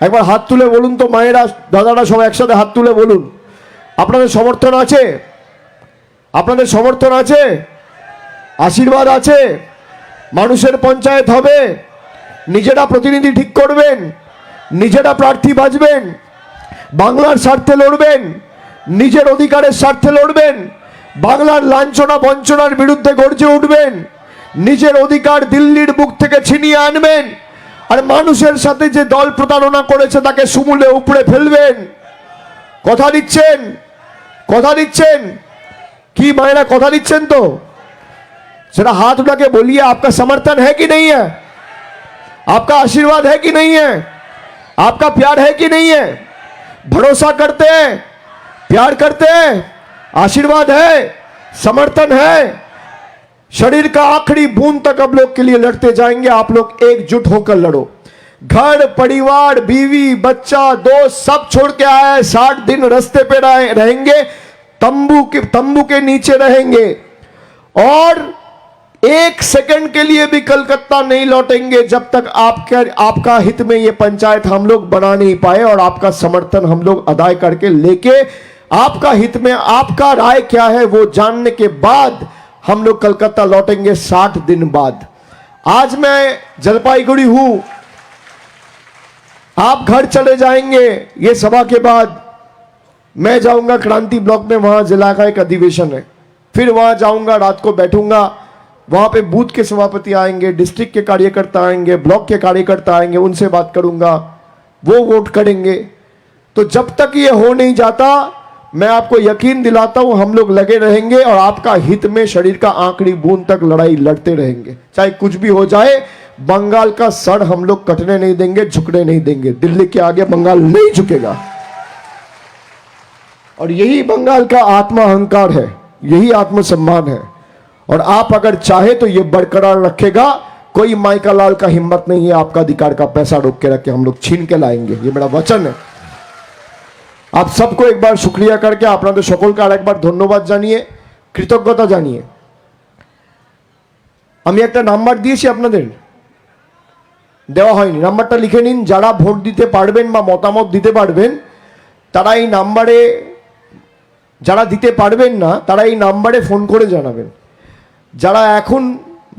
একবার হাত তুলে বলুন তো, মায়েরা, দাদারা সব একসাথে হাত তুলে বলুন। আপনাদের সমর্থন আছে? আপনাদের সমর্থন আছে? আশীর্বাদ আছে? মানুষের পঞ্চায়েত হবে, নিজেরা প্রতিনিধি ঠিক করবেন, নিজেরা প্রার্থী বাছবেন, বাংলার স্বার্থে লড়বেন, নিজের অধিকারের স্বার্থে লড়বেন, বাংলার লাঞ্ছনা বঞ্চনার বিরুদ্ধে গর্জে উঠবেন, নিজের অধিকার দিল্লির বুক থেকে ছিনিয়ে আনবেন, আর মানুষের সাথে যে দল প্রতারণা করেছে তাকে সমূলে উপড়ে ফেলবেন। কথা দিচ্ছেন? কথা দিচ্ছেন কি মায়েরা, কথা দিচ্ছেন তো? जरा हाथ उठा के बोलिए, आपका समर्थन है कि नहीं है? आपका आशीर्वाद है कि नहीं है? आपका प्यार है कि नहीं है? भरोसा करते हैं, प्यार करते हैं, आशीर्वाद है, समर्थन है। शरीर का आखिरी बूंद तक अब लोग के लिए लड़ते जाएंगे। आप लोग एकजुट होकर लड़ो। घर परिवार बीवी बच्चा दोस्त सब छोड़ के आए, 60 दिन रास्ते पे रहेंगे, तंबू के नीचे रहेंगे और 1 सेकंड के लिए भी कलकत्ता नहीं लौटेंगे जब तक आपका हित में ये पंचायत हम लोग बना नहीं पाए और आपका समर्थन हम लोग अदा करके लेके आपका हित में आपका राय क्या है वो जानने के बाद हम लोग कलकत्ता लौटेंगे 60 दिन बाद। आज मैं जलपाईगुड़ी हूं, आप घर चले जाएंगे। ये सभा के बाद मैं जाऊंगा क्रांति ब्लॉक में, वहां जिला का एक अधिवेशन है, फिर वहां जाऊंगा, रात को बैठूंगा, वहां पे बूथ के सभापति आएंगे, डिस्ट्रिक्ट के कार्यकर्ता आएंगे, ब्लॉक के कार्यकर्ता आएंगे, उनसे बात करूंगा, वो वोट करेंगे। तो जब तक ये हो नहीं जाता, मैं आपको यकीन दिलाता हूं हम लोग लगे रहेंगे और आपका हित में शरीर का आखिरी बूंद तक लड़ाई लड़ते रहेंगे, चाहे कुछ भी हो जाए। बंगाल का सर हम लोग कटने नहीं देंगे, झुकने नहीं देंगे। दिल्ली के आगे बंगाल नहीं झुकेगा और यही बंगाल का आत्मा अहंकार है, यही आत्मसम्मान है। और आप अगर चाहे तो ये बरकरार रखेगा। कोई माइका लाल का हिम्मत नहीं है आपका अधिकार का पैसा रोक के रखे, हम लोग छीन के लाएंगे, ये मेरा वचन है। आप सबको एक बार शुक्रिया करके আপনাদের সকলকে আরেকবার ধন্যবাদ জানিয়ে কৃতজ্ঞতা জানিয়ে আমি একটা নাম্বার দিয়েছি, আপনাদের দেওয়া হয়নি, নাম্বারটা লিখে নিন। যারা ভোট দিতে পারবেন বা মতামত দিতে পারবেন তারা এই নাম্বারে, যারা দিতে পারবেন না তারা এই নাম্বারে ফোন করে জানাবেন। যারা এখন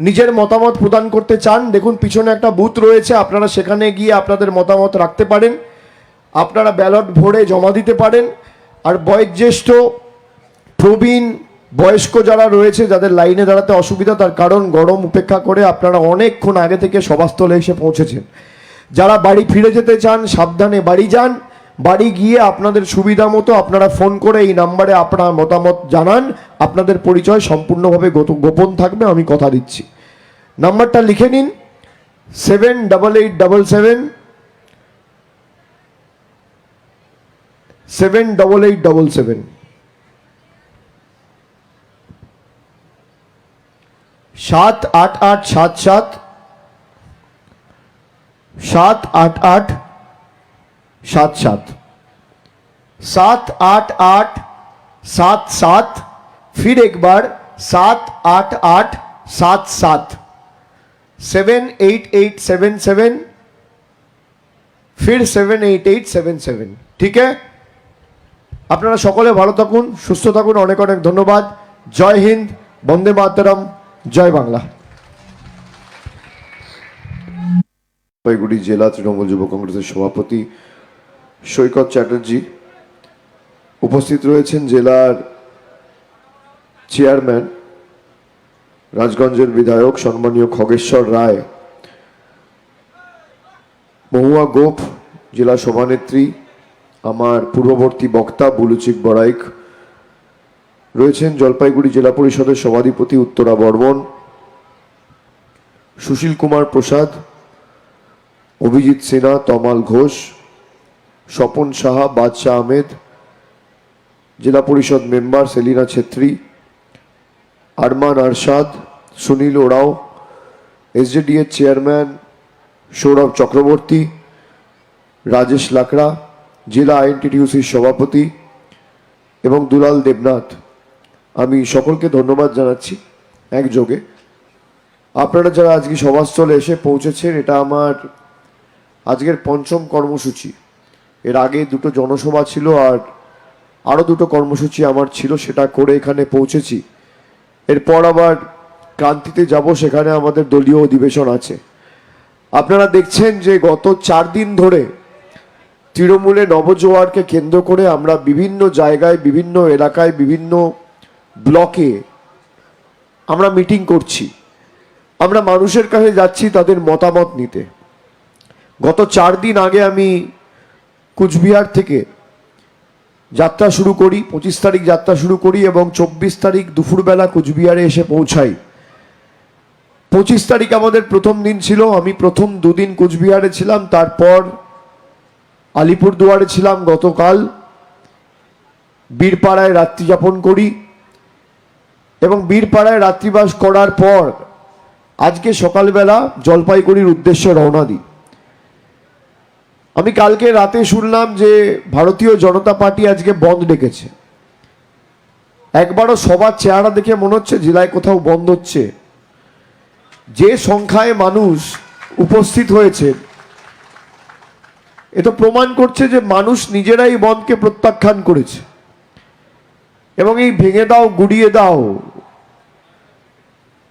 নিজের মতামত প্রদান করতে চান, দেখুন পিছনে একটা বুথ রয়েছে, আপনারা সেখানে গিয়ে আপনাদের মতামত রাখতে পারেন, আপনারা ব্যালট ভরে জমা দিতে পারেন। আর বয়োজ্যেষ্ঠ প্রবীণ বয়স্ক যারা রয়েছে, যাদের লাইনে দাঁড়াতে অসুবিধা, তার কারণ গরম উপেক্ষা করে আপনারা অনেকক্ষণ আগে থেকে সভাস্থলে এসে পৌঁছেছেন। যারা বাড়ি ফিরে যেতে চান সাবধানে বাড়ি যান, বাড়ি গিয়ে আপনাদের সুবিধা মতো আপনারা ফোন করে এই নাম্বারে আপনার মতামত জানান। আপনাদের পরিচয় সম্পূর্ণভাবে গোপন থাকবে, আমি কথা দিচ্ছি। নাম্বারটা লিখে নিন 7887 78877 78877 78877 78877 फिर एक बार 78877 78877 फिर 78877। ठीक है, আপনারা সকলে ভালো থাকুন, সুস্থ থাকুন, অনেক অনেক ধন্যবাদ। জয় হিন্দ, বন্দে মাতরম, জয় বাংলা। জলপাইগুড়ি জেলা তৃণমূল যুব কংগ্রেসের সভাপতি সৈকত চ্যাটার্জি, উপস্থিত রয়েছেন জেলার চেয়ারম্যান রাজগঞ্জের বিধায়ক সম্মানীয় খগেশ্বর রায়, মহুয়া গোপ জেলা সভানেত্রী, আমার পূর্ববর্তী বক্তা বুলুচিক বড়াইক রয়েছেন, জলপাইগুড়ি জেলা পরিষদের সভাধিপতি উত্তরা বর্মন, সুশীল কুমার প্রসাদ, অভিজিৎ সিনহা, তমাল ঘোষ, স্বপন সাহা, বাদশাহ আহমেদ, জেলা পরিষদ মেম্বার সেলিনা ছেত্রী, আরমান আরশাদ, সুনীল ওরাও, এসজেডিএর চেয়ারম্যান সৌরভ চক্রবর্তী, রাজেশ লাকড়া, জেলা আইএনটিটিউসির সভাপতি এবং দুলাল দেবনাথ। আমি সকলকে ধন্যবাদ জানাচ্ছি একযোগে। আপনারা যারা আজকে সভাস্থলে এসে পৌঁছেছেন, এটা আমার আজকের পঞ্চম কর্মসূচি। এর আগে দুটো জনসভা ছিল আর আরও দুটো কর্মসূচি আমার ছিল, সেটা করে এখানে পৌঁছেছি। এরপর আবার ক্রান্তিতে যাব, সেখানে আমাদের দলীয় অধিবেশন আছে। আপনারা দেখছেন যে গত 4 দিন ধরে তৃণমূলে নবজোয়ারকে কেন্দ্র করে আমরা বিভিন্ন জায়গায়, বিভিন্ন এলাকায়, বিভিন্ন ব্লকে আমরা মিটিং করছি, আমরা মানুষের কাছে যাচ্ছি তাদের মতামত নিতে। গত 4 দিন আগে আমি কুচবিহার থেকে যাত্রা শুরু করি, 25 তারিখ যাত্রা শুরু করি এবং 24 তারিখ দুপুরবেলা কুচবিহারে এসে পৌঁছাই। 25 তারিখ আমাদের প্রথম দিন ছিল, আমি প্রথম দুদিন কুচবিহারে ছিলাম, তারপর আলিপুরদুয়ারে ছিলাম গতকাল, বীরপাড়ায় রাত্রি যাপন করি এবং বীরপাড়ায় রাত্রিবাস করার পর আজকে সকালবেলা জলপাইগুড়ির উদ্দেশ্যে রওনা দিই। আমি কালকে রাতে শুনলাম যে ভারতীয় জনতা পার্টি আজকে বন্ধ ডেকেছে। একবারও সবার চেহারা দেখে মনে হচ্ছে জেলায় কোথাও বন্ধ হচ্ছে। যে সংখ্যায় মানুষ উপস্থিত হয়েছে এ তো প্রমাণ করছে যে মানুষ নিজেরাই বন্ধকে প্রত্যাখ্যান করেছে এবং এই ভেঙে দাও গুড়িয়ে দাও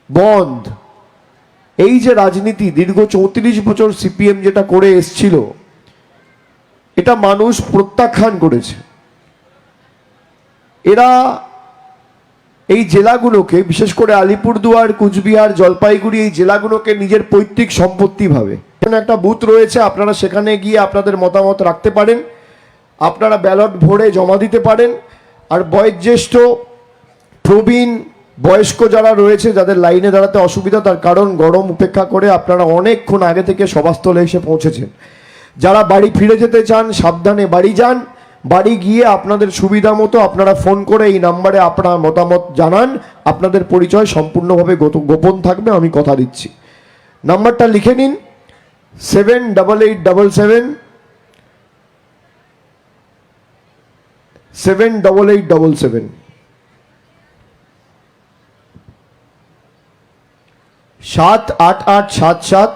বন্ধ, এই যে রাজনীতি দীর্ঘ 34 বছর সিপিএম যেটা করে এসছিল, এটা মানুষ প্রত্যাখ্যান করেছে। এরা এই জেলাগুলোকে, বিশেষ করে আলিপুরদুয়ার, কুচবিহার, জলপাইগুড়ি, এই জেলাগুলোকে নিজের পৈতৃক সম্পত্তি ভাবে। এখানে একটা বুথ রয়েছে, আপনারা সেখানে গিয়ে আপনাদের মতামত রাখতে পারেন, আপনারা ব্যালট ভরে জমা দিতে পারেন। আর বয়োজ্যেষ্ঠ, প্রবীণ, বয়স্ক যারা রয়েছে, যাদের লাইনে দাঁড়াতে অসুবিধা, তার কারণ গরম উপেক্ষা করে আপনারা অনেকক্ষণ আগে থেকে সভাস্থলে এসে পৌঁছেছেন। যারা বাড়ি ফিরে যেতে চান সাবধানে বাড়ি যান। বাড়ি গিয়ে আপনাদের সুবিধা মতো আপনারা ফোন করে এই নাম্বারে আপনার মতামত জানান। আপনাদের পরিচয় সম্পূর্ণভাবে গোপন থাকবে, আমি কথা দিচ্ছি। নাম্বারটা লিখে নিন, 7877 78877। 78877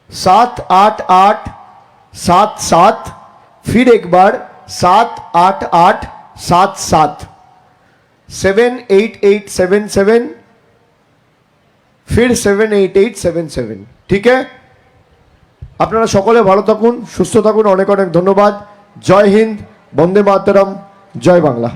78877 78877। फिर एक बार 78877 78877, फिर 78877। ঠিক है, আপনারা সকলে ভালো থাকুন, সুস্থ থাকুন। অনেক অনেক ধন্যবাদ। জয় হিন্দ, বন্দে মাতরম, জয় বাংলা।